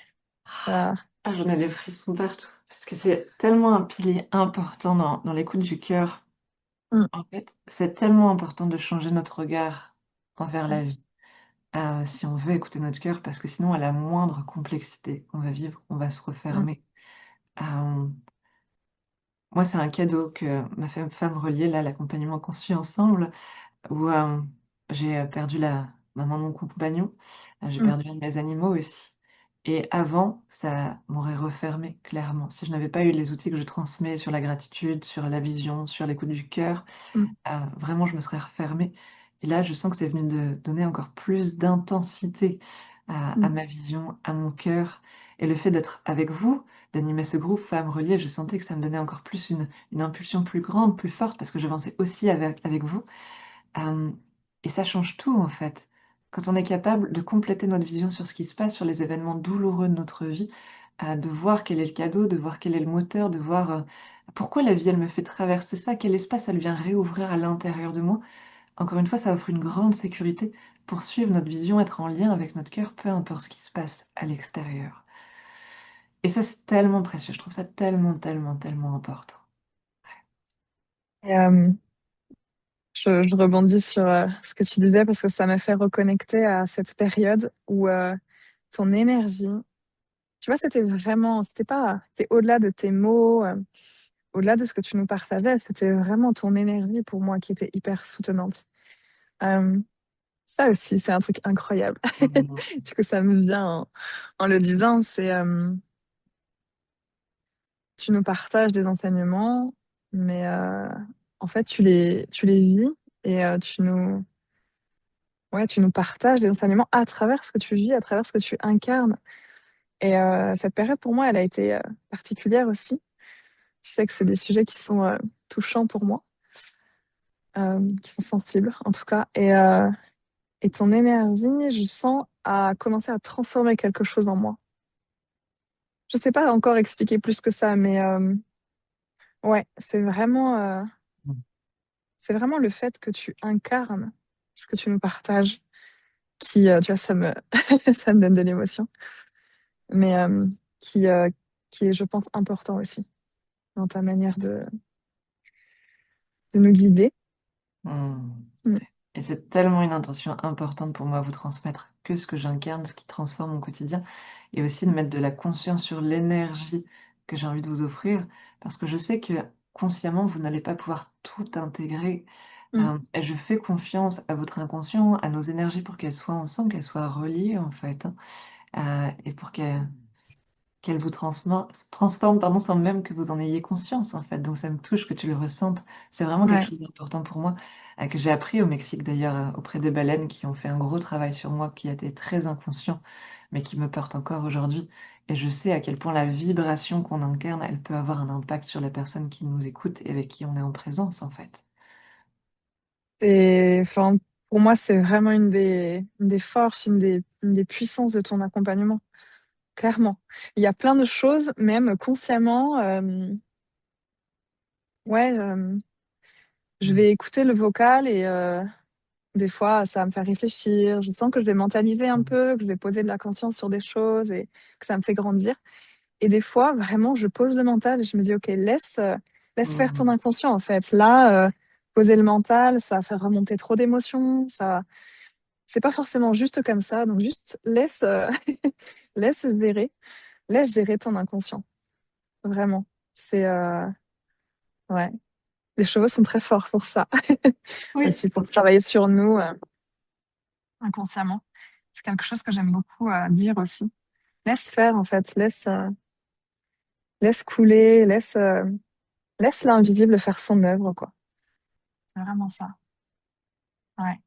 ça. Ah, j'en ai des frissons partout, parce que c'est tellement un pilier important dans l'écoute du cœur. Mm, En fait, c'est tellement important de changer notre regard envers mm, la vie, si on veut écouter notre cœur, parce que sinon, à la moindre complexité qu'on va vivre, on va se mm, refermer. Hem, Moi, c'est un cadeau que m'a fait Femmes Reliées, là, l'accompagnement qu'on suit ensemble, où, j'ai, perdu la maman de mon compagnon, j'ai mm, perdu un de mes animaux aussi et avant, ça m'aurait refermé clairement. Si je n'avais pas eu les outils que je transmets sur la gratitude, sur la vision, sur l'écoute du cœur, mm, vraiment je me serais refermée et là, je sens que c'est venu de donner encore plus d'intensité à mm, ma vision, à mon cœur et le fait d'être avec vous, d'animer ce groupe Femmes Reliées, je sentais que ça me donnait encore plus une impulsion plus grande, plus forte parce que j'avançais aussi avec vous. Hem Et ça change tout, en fait. Quand on est capable de compléter notre vision sur ce qui se passe, sur les événements douloureux de notre vie, de voir quel est le cadeau, de voir quel est le moteur, de voir, pourquoi la vie, elle me fait traverser ça, quel espace elle vient réouvrir à l'intérieur de moi. Encore une fois, ça offre une grande sécurité pour suivre notre vision, être en lien avec notre cœur, peu importe ce qui se passe à l'extérieur. Et ça, c'est tellement précieux. Je trouve ça tellement, tellement, tellement important. Et, je rebondis sur ce que tu disais parce que ça m'a fait reconnecter à cette période où ton énergie, tu vois, c'était pas, c'était au-delà de tes mots, au-delà de ce que tu nous partageais, c'était vraiment ton énergie pour moi qui était hyper soutenante. Euh, Ça aussi, c'est un truc incroyable. Mmh. Du coup, ça me vient en le disant, c'est tu nous partages des enseignements, mais en fait, tu les vis et ouais, tu nous partages des enseignements à travers ce que tu vis, à travers ce que tu incarnes. Et cette période, pour moi, elle a été particulière aussi. Tu sais que c'est des sujets qui sont touchants pour moi, qui sont sensibles en tout cas. Et ton énergie, je sens, a commencé à transformer quelque chose en moi. Je sais pas encore expliquer plus que ça, mais ouais, c'est vraiment le fait que tu incarnes ce que tu nous partages qui, tu vois, ça me donne de l'émotion, mais qui, euh, qui est, je pense, important aussi dans ta manière de nous guider. Mmh. Mm. Et c'est tellement une intention importante pour moi, vous transmettre que ce que j'incarne, ce qui transforme mon quotidien, et aussi de mettre de la conscience sur l'énergie que j'ai envie de vous offrir, parce que je sais que consciemment, vous n'allez pas pouvoir tout intégrer. Mm. Et je fais confiance à votre inconscient, à nos énergies pour qu'elles soient ensemble, qu'elles soient reliées en fait, hein, et pour qu'elle vous transforme, pardon, sans même que vous en ayez conscience, en fait. Donc ça me touche que tu le ressentes. C'est vraiment quelque Ouais. chose d'important pour moi, que j'ai appris au Mexique d'ailleurs, auprès des baleines qui ont fait un gros travail sur moi, qui a été très inconscient, mais qui me porte encore aujourd'hui. Et je sais à quel point la vibration qu'on incarne, elle peut avoir un impact sur la personne qui nous écoute et avec qui on est en présence, en fait. Et enfin, pour moi, c'est vraiment une des forces, une des puissances de ton accompagnement, clairement. Il y a plein de choses, même consciemment, ouais, je Mmh. vais écouter le vocal et des fois, ça va me faire réfléchir. Je sens que je vais mentaliser un Mmh. peu, que je vais poser de la conscience sur des choses et que ça me fait grandir. Et des fois, vraiment, je pose le mental et je me dis, OK, laisse faire ton Mmh. inconscient, en fait. Là, poser le mental, ça va faire remonter trop d'émotions. C'est pas forcément juste comme ça. Donc, juste laisse gérer. Laisse gérer ton inconscient. Vraiment. C'est, ouais. Les chevaux sont très forts pour ça. Oui. Aussi, pour travailler sur nous, inconsciemment. C'est quelque chose que j'aime beaucoup dire aussi. Laisse faire, en fait. Laisse couler. Laisse l'invisible faire son œuvre, quoi. C'est vraiment ça. Ouais.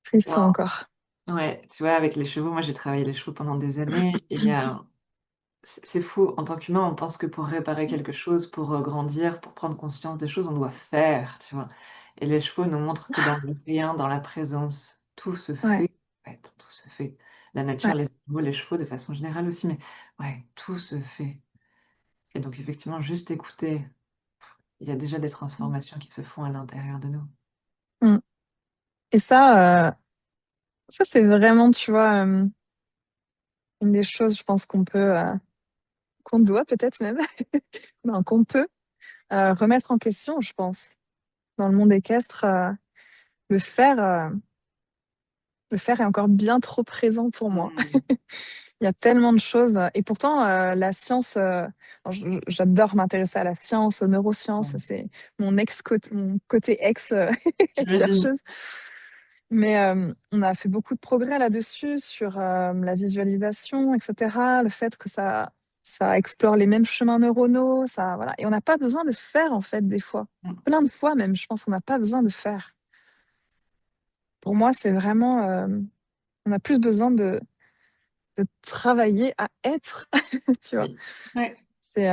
Frisson Waouh. encore. Ouais, tu vois, avec les chevaux, moi j'ai travaillé les chevaux pendant des années et c'est fou, en tant qu'humain, on pense que pour réparer quelque chose, pour, grandir, pour prendre conscience des choses, on doit faire, tu vois? Et les chevaux nous montrent que dans le rien, dans la présence, tout se Ouais. fait, en fait, tout se fait. la nature, Ouais. les animaux, les chevaux de façon générale aussi, mais ouais, tout se fait. Et donc effectivement, juste écouter, il y a déjà des transformations qui se font à l'intérieur de nous. Mm. Et ça c'est vraiment, tu vois, une des choses, je pense qu'on doit peut-être même, non, qu'on peut remettre en question, je pense, dans le monde équestre. Le faire, euh, le faire est encore bien trop présent pour moi. Mm. Il y a tellement de choses. Et pourtant, la science, j'adore m'intéresser à la science, aux neurosciences. Ouais. C'est mon côté ex, J'imagine. ex-chercheuse. Mais on a fait beaucoup de progrès là-dessus, sur la visualisation, etc. Le fait que ça explore les mêmes chemins neuronaux. Ça, voilà. Et on n'a pas besoin de faire, en fait, des fois. Mm. Plein de fois même, je pense qu'on n'a pas besoin de faire. Pour moi, c'est vraiment... on a plus besoin de travailler à être, tu vois. Oui. Ouais. C'est,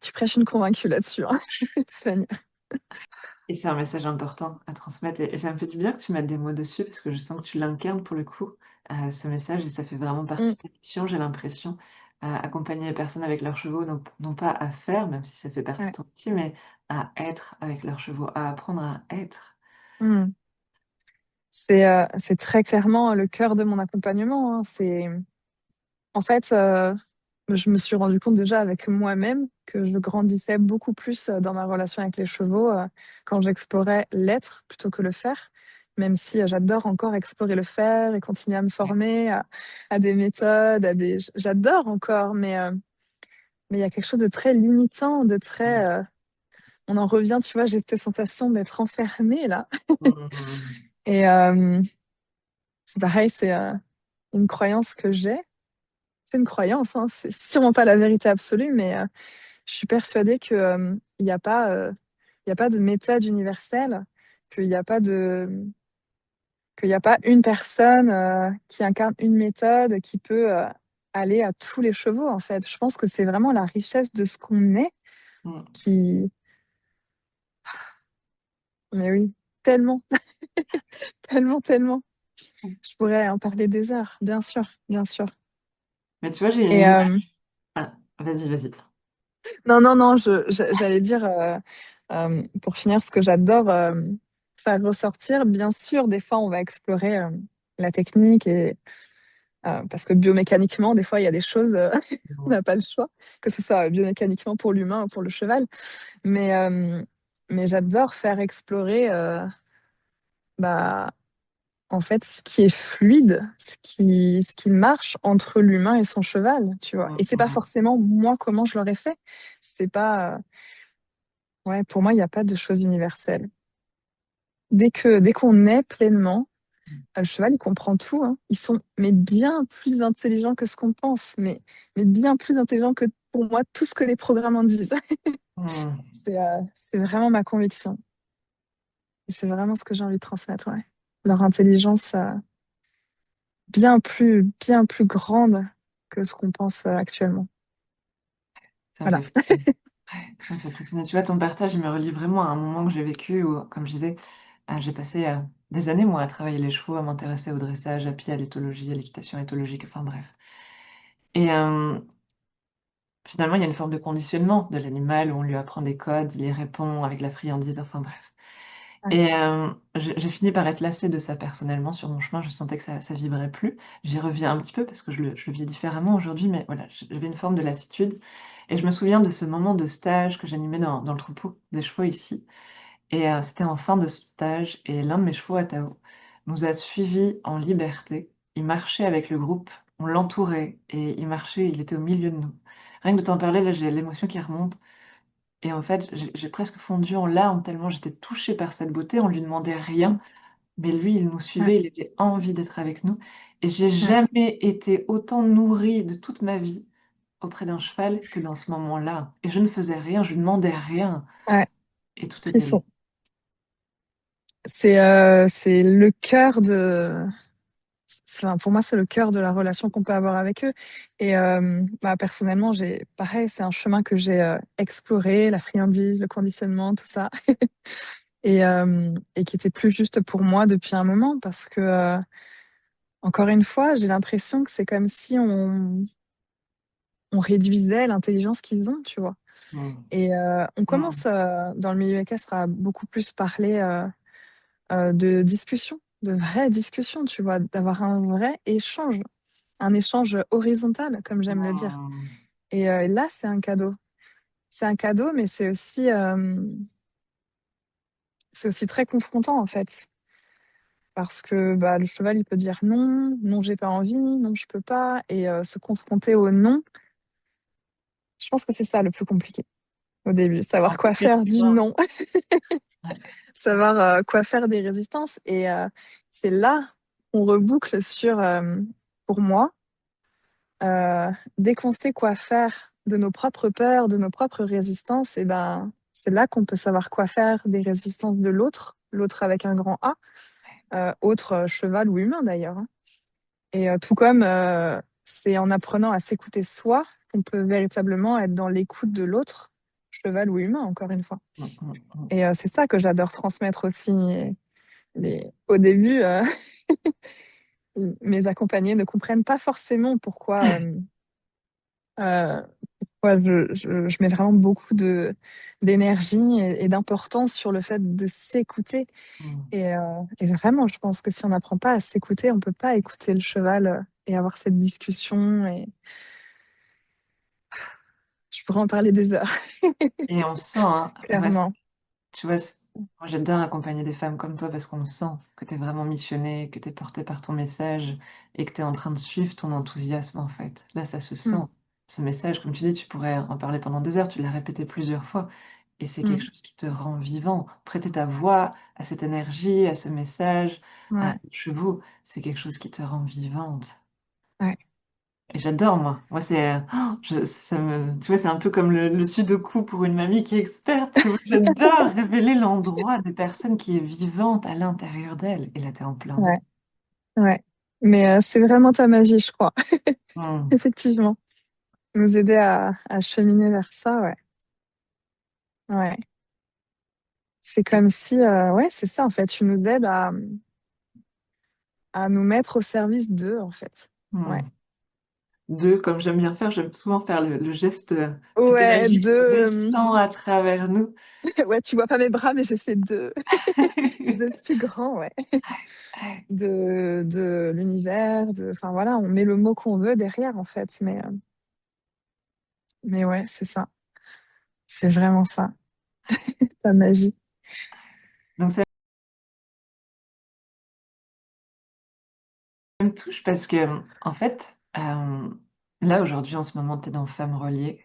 tu prêches une convaincue là-dessus, hein, Tania. Et c'est un message important à transmettre. Et ça me fait du bien que tu mettes des mots dessus parce que je sens que tu l'incarnes pour le coup, ce message, et ça fait vraiment partie Mm, de ta mission, j'ai l'impression. Accompagner les personnes avec leurs chevaux, non pas à faire, même si ça fait partie ouais. de ton métier, mais à être avec leurs chevaux, à apprendre à être. Mm. C'est très clairement le cœur de mon accompagnement, hein. En fait, je me suis rendu compte déjà avec moi-même que je grandissais beaucoup plus dans ma relation avec les chevaux quand j'explorais l'être plutôt que le faire. Même si j'adore encore explorer le faire et continuer à me Ouais. former à des méthodes, j'adore encore, mais il y a quelque chose de très limitant, de très. Mmh. On en revient, tu vois, j'ai cette sensation d'être enfermée là. Mmh. Et c'est pareil, c'est une croyance que j'ai. C'est une croyance, hein, c'est sûrement pas la vérité absolue, mais je suis persuadée que il y a pas de méthode universelle, qu'il n'y a pas qu'il y a pas une personne qui incarne une méthode qui peut aller à tous les chevaux, en fait. Je pense que c'est vraiment la richesse de ce qu'on est Mmh. qui. Mais oui, tellement, tellement, tellement. Je pourrais en parler des heures, bien sûr, bien sûr. Mais tu vois, j'ai une Et image. Ah, vas-y, vas-y. non, non, non, j'allais dire, pour finir, ce que j'adore faire ressortir, bien sûr, des fois, on va explorer la technique, parce que biomécaniquement, des fois, il y a des choses, on Mmh. n'a pas le choix, que ce soit biomécaniquement pour l'humain ou pour le cheval. Mais, euh, mais j'adore faire explorer bah, en fait, ce qui est fluide, ce qui marche entre l'humain et son cheval, tu vois. Mmh. Et c'est pas Mmh. forcément moi comment je l'aurais fait. C'est pas, ouais, pour moi, il n'y a pas de chose universelle. Dès qu'on est pleinement, le cheval, il comprend tout, hein. Ils sont, mais bien plus intelligents que ce qu'on pense, mais bien plus intelligents que, pour moi, tout ce que les programmes en disent. Mmh. C'est vraiment ma conviction. Et c'est vraiment ce que j'ai envie de transmettre, ouais. Leur intelligence, bien plus grande que ce qu'on pense actuellement. Ça me fait Voilà. frissonner. Ouais, ça me fait frissonner. Tu vois, ton partage, il me relie vraiment à un moment que j'ai vécu où, comme je disais, j'ai passé des années, moi, à travailler les chevaux, à m'intéresser au dressage, à pied, à l'éthologie, à l'équitation éthologique, enfin bref. Et finalement, il y a une forme de conditionnement de l'animal où on lui apprend des codes, il y répond avec la friandise, enfin bref. Ouais. Et j'ai fini par être lassée de ça personnellement sur mon chemin, je sentais que ça vibrait plus. J'y reviens un petit peu parce que je le vis différemment aujourd'hui, mais voilà, j'avais une forme de lassitude et je me souviens de ce moment de stage que j'animais dans le troupeau des chevaux ici et c'était en fin de stage et l'un de mes chevaux à Tao nous a suivis en liberté. Il marchait avec le groupe, on l'entourait et il marchait, il était au milieu de nous. Rien que de t'en parler, là, j'ai l'émotion qui remonte. Et en fait, j'ai presque fondu en larmes tellement j'étais touchée par cette beauté. On lui demandait rien, mais lui, il nous Ouais. suivait, il avait envie d'être avec nous. Et j'ai Ouais. jamais été autant nourrie de toute ma vie auprès d'un cheval que dans ce moment-là. Et je ne faisais rien, je lui demandais rien, Ouais. et tout était là. Frisson. C'est le cœur de. Enfin, pour moi, c'est le cœur de la relation qu'on peut avoir avec eux. Et bah, personnellement, pareil, c'est un chemin que j'ai exploré, la friandise, le conditionnement, tout ça, et qui était plus juste pour moi depuis un moment parce que encore une fois, j'ai l'impression que c'est comme si on réduisait l'intelligence qu'ils ont, tu vois. Mmh. Et on Mmh. commence dans le milieu équestre à beaucoup plus parler de discussion, de vraies discussions, tu vois, d'avoir un échange horizontal, comme j'aime le dire. Mmh. Et là, c'est un cadeau. C'est un cadeau, mais c'est aussi très confrontant, en fait. Parce que bah, le cheval, il peut dire non, non, j'ai pas envie, non, je peux pas. Et se confronter au non, je pense que c'est ça le plus compliqué au début. En Savoir tout quoi cas, faire tu du vois? non, Ouais. savoir quoi faire des résistances. Et c'est là qu'on reboucle sur, pour moi, euh, dès qu'on sait quoi faire de nos propres peurs, de nos propres résistances, et ben, c'est là qu'on peut savoir quoi faire des résistances de l'autre, l'autre avec un grand A, autre cheval ou humain d'ailleurs, hein. Et tout comme c'est en apprenant à s'écouter soi qu'on peut véritablement être dans l'écoute de l'autre, cheval ou humain, encore une fois. Mmh, mmh, mmh. Et c'est ça que j'adore transmettre aussi. Au début, mes accompagnés ne comprennent pas forcément euh, pourquoi je mets vraiment beaucoup d'énergie et d'importance sur le fait de s'écouter. Mmh. Et vraiment, je pense que si on n'apprend pas à s'écouter, on peut pas écouter le cheval et avoir cette discussion. Et je pourrais en parler des heures, Et on sent, hein, moi, clairement. tu vois, moi j'adore accompagner des femmes comme toi parce qu'on sent que tu es vraiment missionnée, que tu es portée par ton message et que tu es en train de suivre ton enthousiasme en fait. Là, ça se sent. Mm, Ce message, comme tu dis, tu pourrais en parler pendant des heures, tu l'as répété plusieurs fois et c'est quelque mm, chose qui te rend vivant. Prêter ta voix à cette énergie, à ce message, à ouais, tes chevaux, c'est quelque chose qui te rend vivante. ouais, Et j'adore moi. Moi c'est, ça me tu vois, c'est un peu comme le sudoku pour une mamie qui est experte, tu vois? J'adore révéler l'endroit des personnes qui est vivante à l'intérieur d'elle et là, tu es en plein ouais, dedans. ouais. Mais c'est vraiment ta magie, je crois. Mmh. Effectivement. Nous aider à cheminer vers ça, ouais. Ouais. C'est Et comme si, ouais, c'est ça, en fait. Tu nous aides à nous mettre au service d'eux, en fait. Ouais. mmh, 2, comme j'aime bien faire, j'aime souvent faire le geste, cette Ouais, énergie qui descend à travers nous. ouais, tu vois pas mes bras, mais j'ai fait deux plus grands, ouais. De l'univers, enfin voilà, on met le mot qu'on veut derrière, en fait. Mais ouais, c'est ça. C'est vraiment ça. Ta magie. Donc ça me touche parce que, en fait, là, aujourd'hui, en ce moment, tu es dans Femmes reliées.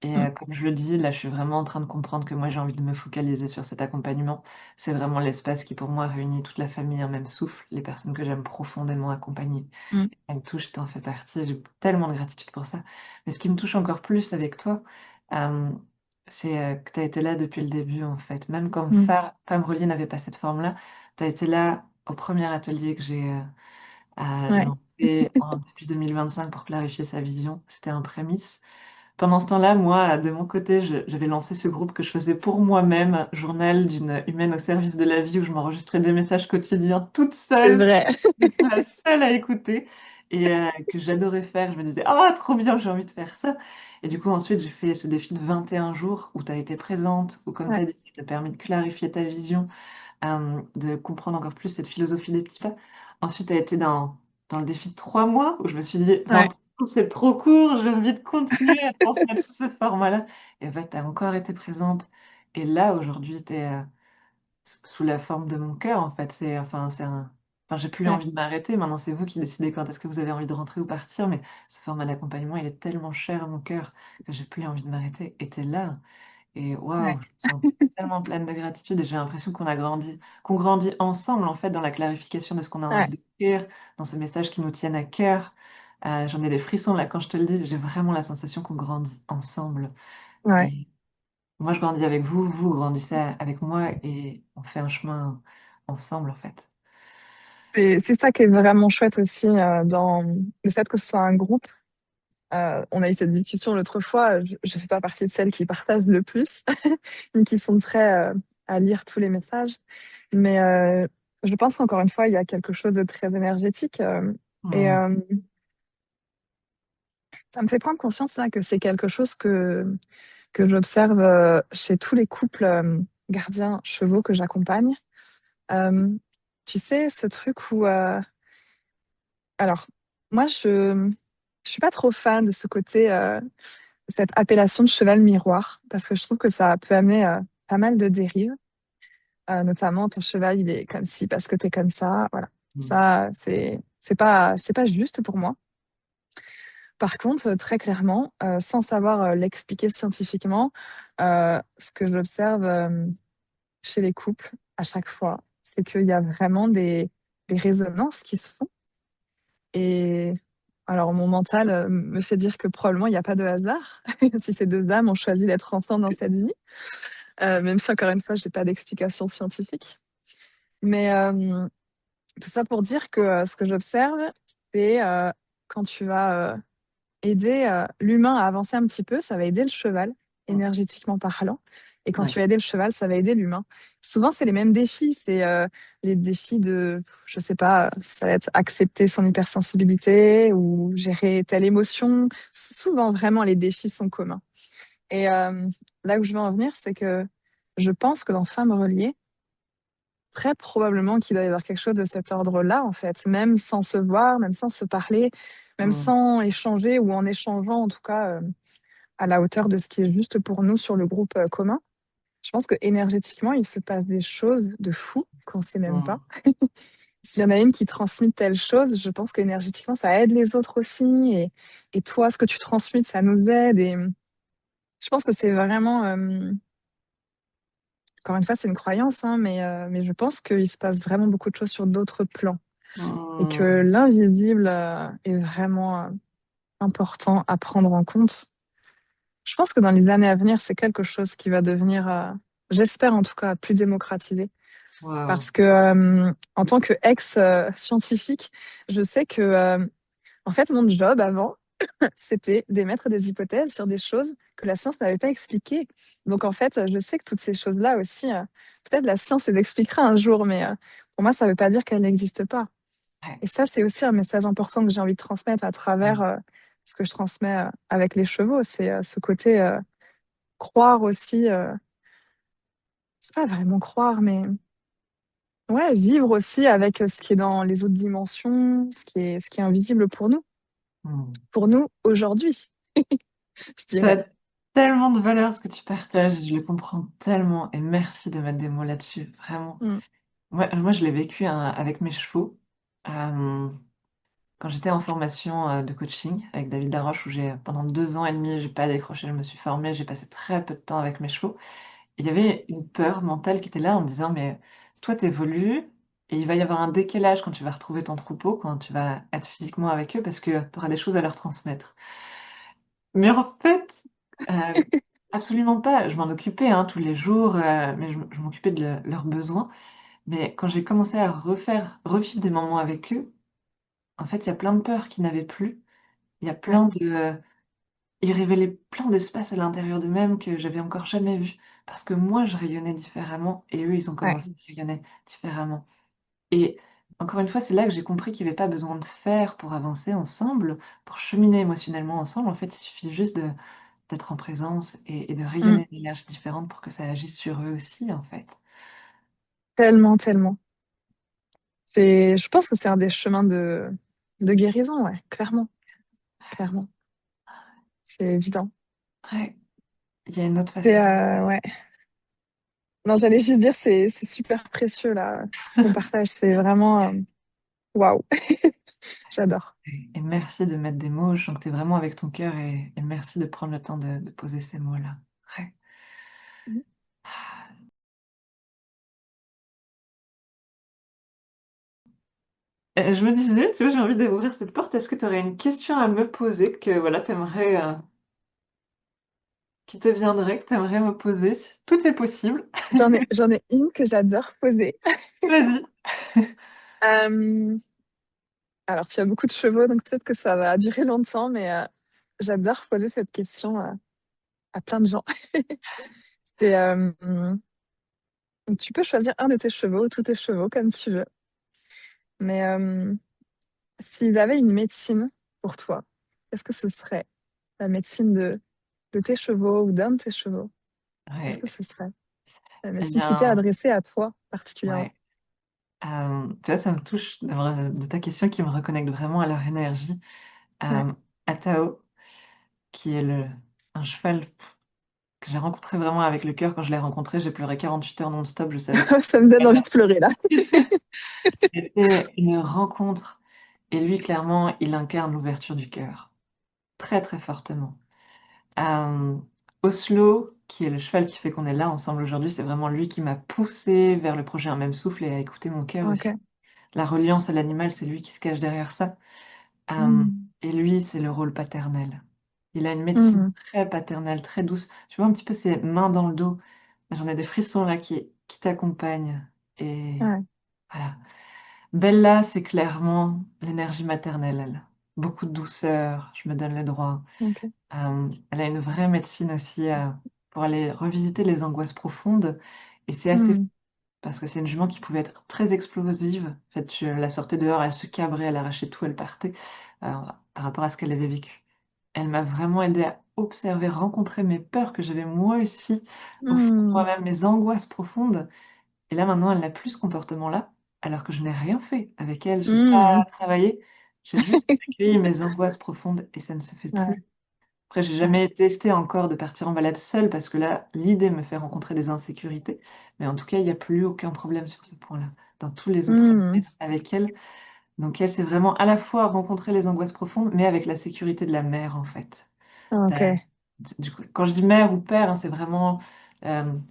Et Mm, comme je le dis, là, je suis vraiment en train de comprendre que moi, j'ai envie de me focaliser sur cet accompagnement. C'est vraiment l'espace qui, pour moi, réunit toute la famille en même souffle, les personnes que j'aime profondément accompagner. mm, Ça me touche, tu en fais partie, j'ai tellement de gratitude pour ça. Mais ce qui me touche encore plus avec toi, hem, c'est, que tu as été là depuis le début, en fait. Même quand mm. Femmes Reliées n'avait pas cette forme-là, tu as été là au premier atelier que j'ai, Ouais, lancé en depuis 2025 pour clarifier sa vision. C'était un prémisse. Pendant ce temps-là, moi, de mon côté, j'avais lancé ce groupe que je faisais pour moi-même, journal d'une humaine au service de la vie, où je m'enregistrais des messages quotidiens toute c'est seule. vrai. J'étais la seule à écouter et que j'adorais faire. Je me disais: «Ah trop bien, j'ai envie de faire ça» et du coup, ensuite, j'ai fait ce défi de 21 jours où tu as été présente, où comme tu Ouais, as dit, ça t'a permis de clarifier ta vision, de comprendre encore plus cette philosophie des petits pas. Ensuite, tu as été dans le défi de 3 mois où je me suis dit: ouais, 20 c'est trop court, j'ai envie de continuer à transmettre sous ce format-là» et en fait, tu as encore été présente et là, aujourd'hui, tu es, sous la forme de mon cœur, en fait. J'ai plus ouais, envie de m'arrêter. Maintenant, c'est vous qui décidez quand est-ce que vous avez envie de rentrer ou partir, mais ce format d'accompagnement, il est tellement cher à mon cœur que j'ai plus envie de m'arrêter et tu es là et ouais, waouh, je me sens tellement pleine de gratitude et j'ai l'impression qu'on grandit ensemble, en fait, dans la clarification de ce qu'on a envie ouais, d'écrire, dans ce message qui nous tienne à cœur. J'en ai des frissons là quand je te le dis, j'ai vraiment la sensation qu'on grandit ensemble ouais. et moi, je grandis avec vous, vous grandissez avec moi et on fait un chemin ensemble, en fait. C'est ça qui est vraiment chouette aussi dans le fait que ce soit un groupe. On a eu cette discussion l'autre fois. Je fais pas partie de celles qui partagent le plus, ni qui sont très à lire tous les messages. Mais je pense qu'encore une fois, il y a quelque chose de très énergétique. Et Mmh. ça me fait prendre conscience là que c'est quelque chose que j'observe chez tous les couples gardiens chevaux que j'accompagne. Euh, Tu sais, ce truc où... alors, moi, je suis pas trop fan de ce côté, cette appellation de cheval miroir, parce que je trouve que ça peut amener pas mal de dérives. Notamment, ton cheval, il est comme ci parce que t'es comme ça. Voilà. Mmh. Ça, c'est pas juste pour moi. Par contre, très clairement, sans savoir l'expliquer scientifiquement, ce que j'observe chez les couples à chaque fois, c'est qu'il y a vraiment des résonances qui se font. Et alors, mon mental me fait dire que probablement il n'y a pas de hasard si ces deux âmes ont choisi d'être ensemble dans cette vie, même si encore une fois, je n'ai pas d'explication scientifique. Mais tout ça pour dire que ce que j'observe, c'est quand tu vas aider l'humain à avancer un petit peu, ça va aider le cheval, Mmh. énergétiquement parlant. Et quand Ouais. tu vas aider le cheval, ça va aider l'humain. Souvent, c'est les mêmes défis. C'est les défis de, je sais pas, ça va être accepter son hypersensibilité ou gérer telle émotion. Souvent, vraiment, les défis sont communs. Et là où je veux en venir, c'est que je pense que dans Femmes reliées, très probablement qu'il doit y avoir quelque chose de cet ordre-là, en fait, même sans se voir, même sans se parler, même Mmh. sans échanger ou en échangeant, en tout cas, à la hauteur de ce qui est juste pour nous sur le groupe commun. Je pense que énergétiquement, il se passe des choses de fou qu'on ne sait même Mmh. pas. S'il y en a une qui transmet telle chose, je pense qu'énergétiquement, ça aide les autres aussi. Et toi, ce que tu transmets, ça nous aide. Et je pense que c'est vraiment, encore une fois, c'est une croyance, hein, mais je pense qu'il se passe vraiment beaucoup de choses sur d'autres plans. Et que Mmh. l'invisible est vraiment important à prendre en compte. Je pense que dans les années à venir, c'est quelque chose qui va devenir, j'espère en tout cas, plus démocratisé. Waouh. Parce que en tant que ex-scientifique, je sais que en fait, mon job avant, c'était d'émettre des hypothèses sur des choses que la science n'avait pas expliquées. Donc en fait, je sais que toutes ces choses-là aussi, peut-être la science les expliquera un jour, mais pour moi, ça ne veut pas dire qu'elles n'existent pas. Ouais. Et ça, c'est aussi un message important que j'ai envie de transmettre à travers Mmh. ce que je transmets avec les chevaux. C'est ce côté croire aussi, c'est pas vraiment croire, mais ouais, vivre aussi avec ce qui est dans les autres dimensions, ce qui est invisible Mmh. pour nous aujourd'hui, je Ça dirais. a tellement de valeur ce que tu partages, je le comprends tellement et merci de mettre des mots là-dessus, vraiment. Mm. Moi je l'ai vécu, hein, avec mes chevaux, hem, quand j'étais en formation, de coaching avec David Laroche où j'ai pendant 2 ans et demi, j'ai pas décroché, je me suis formée, j'ai passé très peu de temps avec mes chevaux. Il y avait une peur mentale qui était là en me disant: «Mais toi tu évolues et il va y avoir un décalage quand tu vas retrouver ton troupeau, quand tu vas être physiquement avec eux parce que tu auras des choses à leur transmettre». Mais en fait, absolument pas. Je m'en occupais, hein, tous les jours, mais je m'occupais de leurs besoins. Mais quand j'ai commencé à revivre des moments avec eux, en fait, il y a plein de peurs qu'ils n'avaient plus. Il y a Ouais. plein de ils révélaient plein d'espaces à l'intérieur d'eux-mêmes que j'avais encore jamais vus. Parce que moi, je rayonnais différemment et eux, ils ont Ouais. commencé à rayonner différemment. Et encore une fois, c'est là que j'ai compris qu'il y avait pas besoin de faire pour avancer ensemble, pour cheminer émotionnellement ensemble. En fait, il suffit juste de d'être en présence et de Mm. rayonner d'énergie différente pour que ça agisse sur eux aussi, en fait. Tellement, tellement. Je pense que c'est un des chemins de guérison, ouais, clairement, clairement. C'est évident. Ouais, il y a une autre C'est, façon de ouais. Non, j'allais juste dire, c'est super précieux, là, ce qu'on partage. C'est vraiment, waouh, j'adore. et merci de mettre des mots. Je sens que tu es vraiment avec ton cœur et merci de prendre le temps de poser ces mots-là. Ouais. Je me disais, tu vois, j'ai envie d'ouvrir cette porte. Est-ce que tu aurais une question à me poser que, voilà, tu aimerais, qui te viendrait, que tu aimerais me poser? Tout est possible. J'en ai une que j'adore poser. Vas-y. Euh, alors, tu as beaucoup de chevaux, donc peut-être que ça va durer longtemps, mais j'adore poser cette question à plein de gens. C'est, tu peux choisir un de tes chevaux, tous tes chevaux, comme tu veux. Mais S'ils avaient une médecine pour toi, qu'est-ce que ce serait? La médecine de tes chevaux ou d'un de tes chevaux? Qu'est-ce Ouais, que ce serait? La eh médecine qui t'est bien, adressée à toi particulièrement. ouais. Tu vois, ça me touche de ta question qui me reconnecte vraiment à leur énergie. Ouais. Atao, qui est un cheval que j'ai rencontré vraiment avec le cœur. Quand je l'ai rencontré, j'ai pleuré 48 heures non-stop. Je savais que c'était Ça me donne envie de pleurer là. c'était une rencontre. Et lui, clairement, il incarne l'ouverture du cœur, très très fortement. Euh, Oslo, qui est le cheval qui fait qu'on est là ensemble aujourd'hui, c'est vraiment lui qui m'a poussé vers le projet Un même souffle et à écouter mon cœur aussi. Ok. La reliance à l'animal, c'est lui qui se cache derrière ça. Euh, Hmm. et lui, c'est le rôle paternel. Il a une médecine Hmm. très paternelle, très douce. Tu vois un petit peu ses mains dans le dos. J'en ai des frissons là qui t'accompagnent. Et Ouais. voilà. Bella, c'est clairement l'énergie maternelle, elle. Beaucoup de douceur, je me donne le droit. Ok. Elle a une vraie médecine aussi pour aller revisiter les angoisses profondes. Et c'est assez fou Hmm. parce que c'est une jument qui pouvait être très explosive. En fait, je la sortais dehors, elle se cabrait, elle arrachait tout, elle partait euh, par rapport à ce qu'elle avait vécu. Elle m'a vraiment aidé à observer, rencontrer mes peurs que j'avais moi aussi, au fond de Hmm. moi-même, mes angoisses profondes. Et là, maintenant, elle n'a plus ce comportement-là, alors que je n'ai rien fait avec elle. Je n'ai Hmm. pas travaillé. J'ai juste accueilli mes angoisses profondes et ça ne se fait Ouais. plus. Après, j'ai Ouais. jamais testé encore de partir en balade seule parce que là, l'idée me fait rencontrer des insécurités. Mais en tout cas, il n'y a plus aucun problème sur ce point-là. Dans tous les autres Hmm. domaines avec elle. Donc, elle, c'est vraiment à la fois rencontrer les angoisses profondes, mais avec la sécurité de la mère, en fait. Ok. Ben, quand je dis mère ou père, hein, c'est vraiment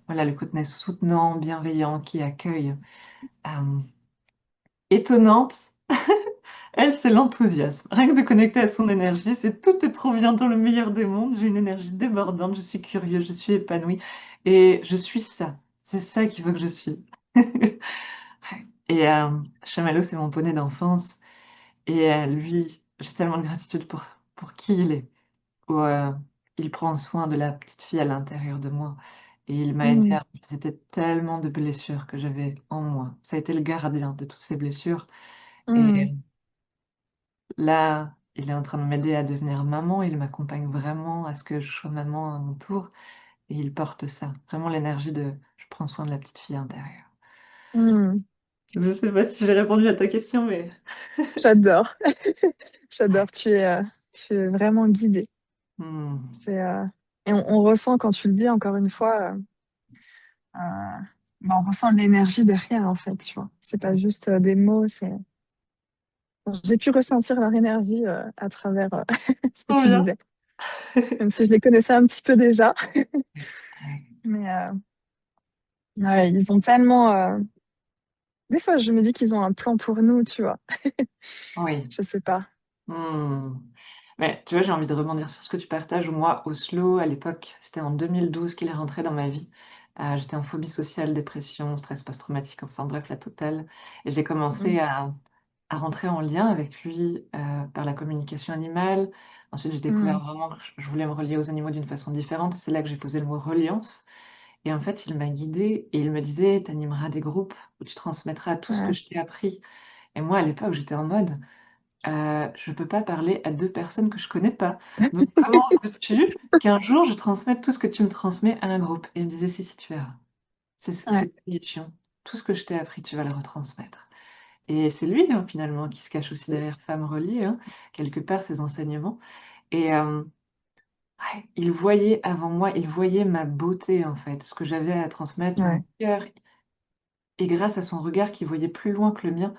voilà, le côté soutenant, bienveillant, qui accueille. Euh, Étonnante, elle, c'est l'enthousiasme. Rien que de connecter à son énergie, c'est tout est trop bien dans le meilleur des mondes. J'ai une énergie débordante, je suis curieuse, je suis épanouie et je suis ça. C'est ça qu'il faut que je suis. Et Chamallow, c'est mon poney d'enfance. Et lui, j'ai tellement de gratitude pour qui il est. Où, il prend soin de la petite fille à l'intérieur de moi. Et il m'a aidé Hmm. à c'était tellement de blessures que j'avais en moi. Ça a été le gardien de toutes ces blessures. Hmm. Et là, il est en train de m'aider à devenir maman. Il m'accompagne vraiment à ce que je sois maman à mon tour. Et il porte ça. Vraiment l'énergie de je prends soin de la petite fille intérieure. Hmm. Je sais pas si j'ai répondu à ta question, mais... J'adore. Ouais. J'adore. Tu es vraiment guidée. Hmm. C'est, et on ressent quand tu le dis encore une fois, euh, on ressent l'énergie derrière en fait, tu vois. C'est pas juste des mots, c'est. J'ai pu ressentir leur énergie à travers ce que Trop tu bien. disais, même si je les connaissais un petit peu déjà. Ouais. Mais ouais, ils ont tellement. Des fois, je me dis qu'ils ont un plan pour nous, tu vois. Oui. Je sais pas. Hmm. Mais tu vois, j'ai envie de rebondir sur ce que tu partages. Moi, Oslo, à l'époque, c'était en 2012 qu'il est rentré dans ma vie. J'étais en phobie sociale, dépression, stress post-traumatique, enfin bref, la totale. Et j'ai commencé Mm. à rentrer en lien avec lui par la communication animale. Ensuite, j'ai découvert Mm. vraiment que je voulais me relier aux animaux d'une façon différente. C'est là que j'ai posé le mot reliance. Et en fait, il m'a guidée et il me disait, tu animeras des groupes où tu transmettras tout ce que Ouais. je t'ai appris. Et moi, à l'époque, j'étais en mode... je ne peux pas parler à deux personnes que je connais pas. Donc, comment veux-tu qu'un jour je transmette tout ce que tu me transmets à un groupe? Et il me disait, si, tu verras. Ouais. C'est ta mission. Tout ce que je t'ai appris, tu vas le retransmettre. Et c'est lui, hein, finalement, qui se cache aussi derrière Femme Reliée, hein, quelque part, ses enseignements. Et ouais, il voyait avant moi, il voyait ma beauté, en fait, ce que j'avais à transmettre, mon Ouais. cœur. Et grâce à son regard qui voyait plus loin que le mien,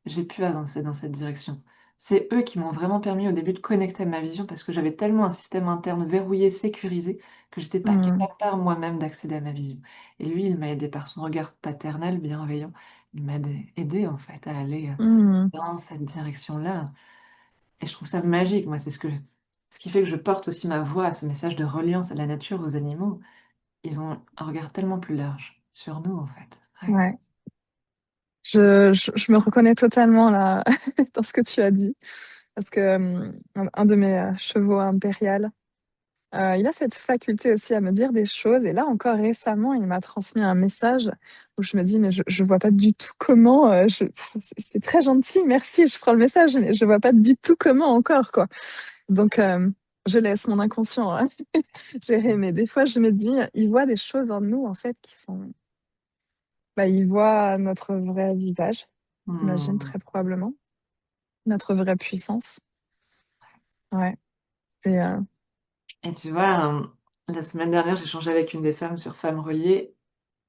j'ai pu avancer dans cette direction. C'est eux qui m'ont vraiment permis au début de connecter à ma vision parce que j'avais tellement un système interne verrouillé, sécurisé, que j'étais pas Mm. capable par moi-même d'accéder à ma vision. Et lui, il m'a aidé par son regard paternel, bienveillant. Il m'a aidé en fait à aller Mm. dans cette direction-là. Et je trouve ça magique. Moi, ce qui fait que je porte aussi ma voix à ce message de reliance à la nature, aux animaux. Ils ont un regard tellement plus large sur nous en fait. Ouais. Ouais. Je me reconnais totalement là dans ce que tu as dit. Parce que un de mes chevaux impériales, Il a cette faculté aussi à me dire des choses et là encore récemment, il m'a transmis un message où je me dis: «Mais je vois pas du tout comment, je c'est très gentil, merci, je prends le message, mais je vois pas du tout comment encore, quoi». Donc je laisse mon inconscient, hein, gérer, mais des fois je me dis: «Il voit des choses en nous, en fait, qui sont» bah, il voit notre vrai visage, j'imagine, Mmh. très probablement, notre vraie puissance. Ouais et Et tu vois, la semaine dernière, j'échangeais avec une des femmes sur Femmes reliées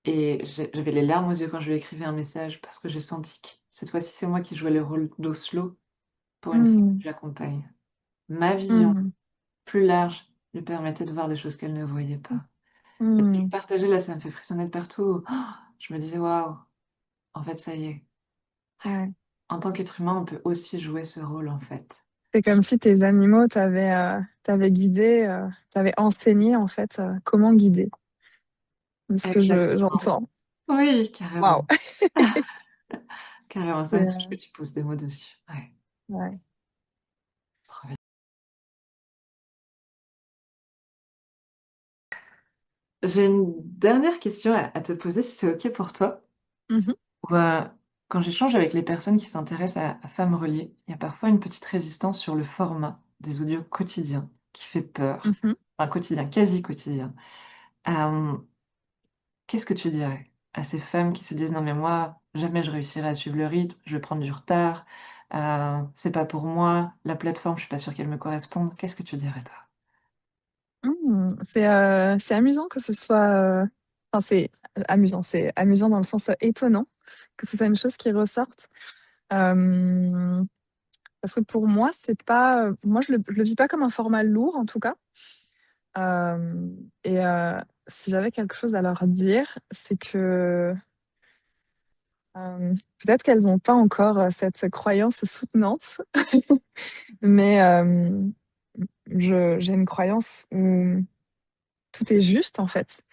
et j'avais les larmes aux yeux quand je lui écrivais un message parce que j'ai senti que cette fois-ci, c'est moi qui jouais le rôle d'Oslo pour une femme mmh, que j'accompagne. Ma vision mmh, plus large lui permettait de voir des choses qu'elle ne voyait mmh, pas. Et de te le mmh, partager là, ça me fait frissonner de partout. Je me disais: «Waouh, en fait, ça y est, ouais. en tant qu'être humain, on peut aussi jouer ce rôle, en fait». C'est comme si tes animaux t'avaient guidé, t'avaient enseigné, en fait, comment guider, de ce que Exactement. j'entends. Oui, Waouh! carrément. Carrément, ça C'est, me touche que tu poses des mots dessus. Ouais, ouais. trop bien. J'ai une dernière question à te poser si c'est OK pour toi. Mmh mh. Ou, quand j'échange avec les personnes qui s'intéressent à Femmes reliées, il y a parfois une petite résistance sur le format des audios quotidiens qui fait peur. Mmh. Enfin quotidien, quasi quotidien. Hem, Qu'est-ce que tu dirais à ces femmes qui se disent: «Non mais moi, jamais je réussirai à suivre le rythme, je vais prendre du retard, c'est pas pour moi, la plateforme, je suis pas sûre qu'elle me corresponde». Qu'est-ce que tu dirais toi? Mmh, c'est amusant que ce soit, enfin, c'est amusant dans le sens, étonnant que ce soit une chose qui ressorte. Hem, Parce que pour moi, c'est pas, moi je le vis pas comme un format lourd en tout cas. Et si j'avais quelque chose à leur dire, c'est que, peut-être qu'elles ont pas encore, cette croyance soutenante, mais j'ai une croyance où tout est juste en fait.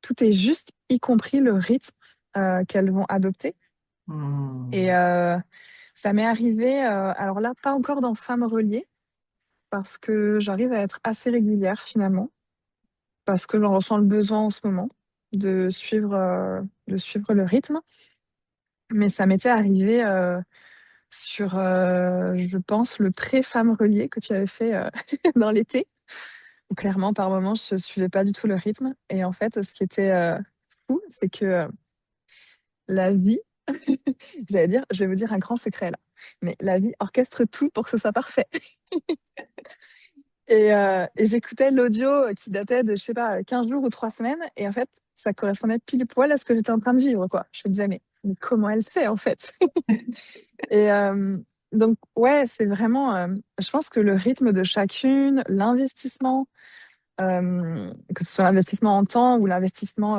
Tout est juste, y compris le rythme, qu'elles vont adopter et Mmh. ça m'est arrivé, alors là, pas encore dans Femmes reliées, parce que j'arrive à être assez régulière finalement, parce que j'en ressens le besoin en ce moment de suivre le rythme. Mais ça m'était arrivé, sur, je pense le pré-Femmes reliées que tu avais fait, dans l'été, où clairement par moments je suivais pas du tout le rythme et en fait, ce qui était, fou, c'est que, la vie j'allais dire, je vais vous dire un grand secret là, mais la vie orchestre tout pour que ce soit parfait. Et j'écoutais l'audio, qui datait de, je sais pas, 15 jours ou 3 semaines et en fait, ça correspondait pile poil à ce que j'étais en train de vivre, quoi. Je me disais: «Mais comment elle sait, en fait?» Et donc ouais, c'est vraiment, je pense que le rythme de chacune, l'investissement, que ce soit l'investissement en temps ou l'investissement,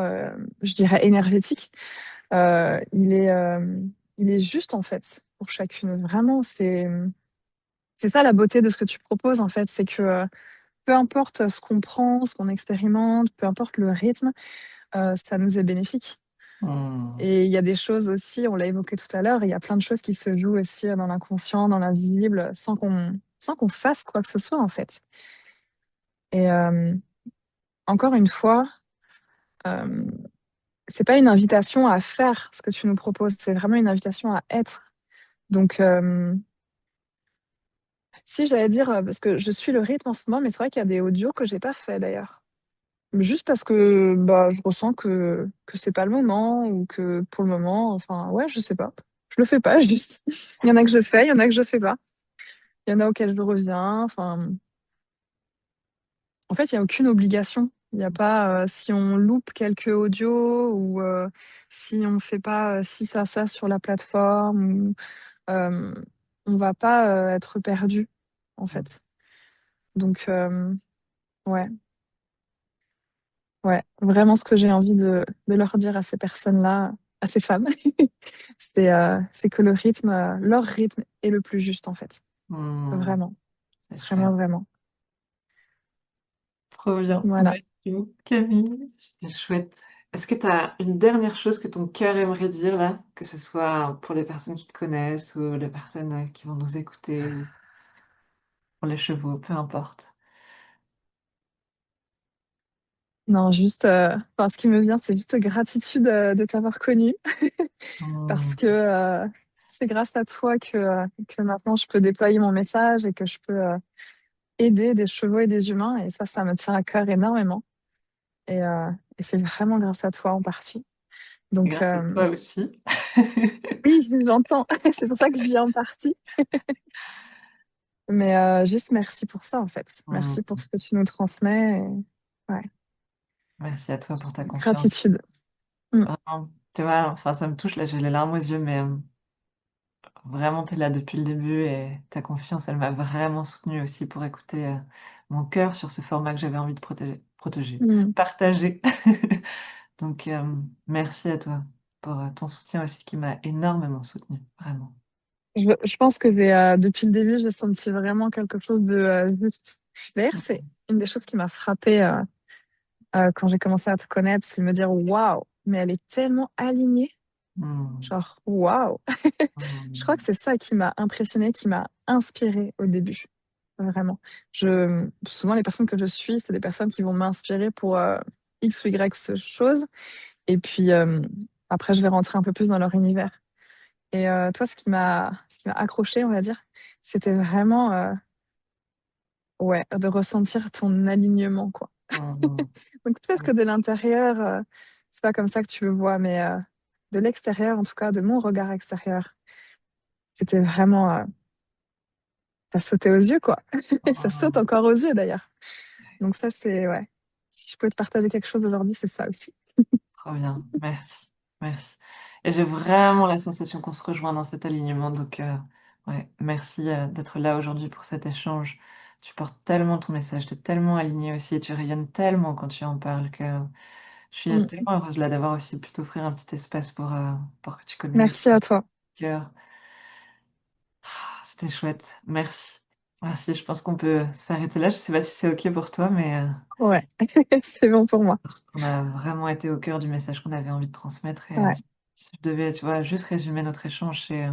je dirais énergétique, il est juste, en fait, pour chacune. Vraiment, c'est ça la beauté de ce que tu proposes, en fait, c'est que, peu importe ce qu'on prend, ce qu'on expérimente, peu importe le rythme, ça nous est bénéfique. Mmh. Et il y a des choses aussi, on l'a évoqué tout à l'heure, il y a plein de choses qui se jouent aussi, dans l'inconscient, dans l'invisible, sans qu'on fasse quoi que ce soit, en fait. Et encore une fois, hem, c'est pas une invitation à faire ce que tu nous proposes, c'est vraiment une invitation à être. Donc si j'allais dire, parce que je suis le rythme en ce moment, mais c'est vrai qu'il y a des audios que j'ai pas fait d'ailleurs. Juste parce que, bah, je ressens que c'est pas le moment ou que pour le moment, enfin, ouais, je sais pas. Je le fais pas juste. Il y en a que je fais, il y en a que je fais pas. Il y en a auxquels je reviens, enfin, en fait, il y a aucune obligation. Il y a pas, si on loupe quelques audios ou, si on fait pas, ci, ça sur la plateforme ou, on va pas, être perdu, en Mmh. fait. Donc, ouais. Ouais, vraiment ce que j'ai envie de leur dire à ces personnes-là, à ces femmes, c'est que le rythme, leur rythme est le plus juste, en fait. Mmh. Vraiment, C'est chouette. vraiment, vraiment. Trop bien. Voilà. Merci Camille, c'était chouette. Est-ce que tu as une dernière chose que ton cœur aimerait dire là? Que ce soit pour les personnes qui te connaissent ou les personnes, qui vont nous écouter ou pour les chevaux, peu importe. Non, juste, enfin, ce qui me vient, c'est juste gratitude de t'avoir connu, parce Mmh. que c'est grâce à toi que maintenant je peux déployer mon message et que je peux aider des chevaux et des humains. Et ça me tient à cœur énormément. Et, euh, et c'est vraiment grâce à toi en partie. C'est Donc, grâce à toi aussi. oui, j'entends. C'est pour ça que je dis en partie. Mais juste merci pour ça, en fait. Merci Mmh. pour ce que tu nous transmets. Ouais, Merci à toi pour ta confiance. gratitude. Mm, Vraiment, tu vois, enfin, ça me touche, là, j'ai les larmes aux yeux, mais vraiment, tu es là depuis le début et ta confiance, elle m'a vraiment soutenue aussi pour écouter mon cœur sur ce format que j'avais envie de mm. partager. Donc, merci à toi pour ton soutien aussi qui m'a énormément soutenue, vraiment. Je pense que depuis le début, j'ai senti vraiment quelque chose de juste. D'ailleurs, c'est une des choses qui m'a frappée quand j'ai commencé à te connaître, c'est de me dire waouh, mais elle est tellement alignée. Mm. Genre waouh. Je crois que Mm. c'est ça qui m'a impressionnée, qui m'a inspirée au début. Vraiment. Souvent, les personnes que je suis, c'est des personnes qui vont m'inspirer pour X ou Y chose. Et puis, après, je vais rentrer un peu plus dans leur univers. Et toi, ce qui m'a accroché, on va dire, c'était vraiment, ouais, de ressentir ton alignement, quoi. Mm. Donc peut-être que de l'intérieur, c'est pas comme ça que tu le vois, mais de l'extérieur, en tout cas, de mon regard extérieur, c'était vraiment, ça sautait aux yeux, quoi. Et ça saute Mm. encore aux yeux, d'ailleurs. Donc ça, c'est, ouais. Si je peux te partager quelque chose aujourd'hui, c'est ça aussi. Trop bien, merci, merci. Et j'ai vraiment la sensation qu'on se rejoint dans cet alignement, donc ouais, merci d'être là aujourd'hui pour cet échange. Tu portes tellement ton message, tu es tellement aligné aussi et tu rayonnes tellement quand tu en parles que je suis Mm. tellement heureuse là d'avoir aussi pu t'offrir un petit espace pour que tu communiques Merci à toi. ton cœur. Ah, c'était chouette, merci. Merci, je pense qu'on peut s'arrêter là. Je sais pas si c'est OK pour toi, mais Ouais, c'est bon pour moi. parce qu'on a vraiment été au cœur du message qu'on avait envie de transmettre et Ouais, si je devais, tu vois, juste résumer notre échange, c'est,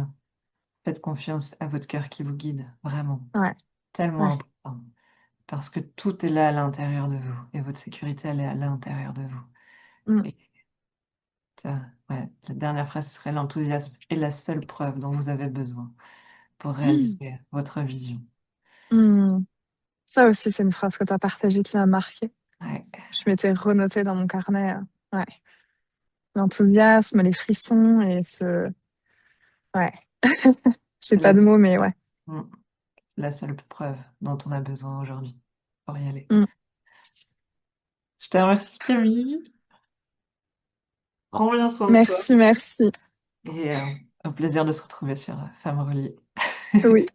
faites confiance à votre cœur qui vous guide, vraiment, ouais, tellement ouais. important parce que tout est là à l'intérieur de vous et votre sécurité, elle est à l'intérieur de vous Mm. et tu vois, ouais, la dernière phrase serait: «L'enthousiasme est la seule preuve dont vous avez besoin pour réaliser votre vision». Mm. Ça aussi, c'est une phrase que tu as partagée qui m'a marquée. Ouais, Je m'étais renotée dans mon carnet. Ouais. L'enthousiasme, les frissons et ce. Ouais. J'ai c'est pas de mots, mais ouais. mmh, la seule preuve dont on a besoin aujourd'hui pour y aller. Mm. Je te remercie Camille, prends bien soin de toi. Merci, merci. Et au plaisir de se retrouver sur Femmes reliées. Oui.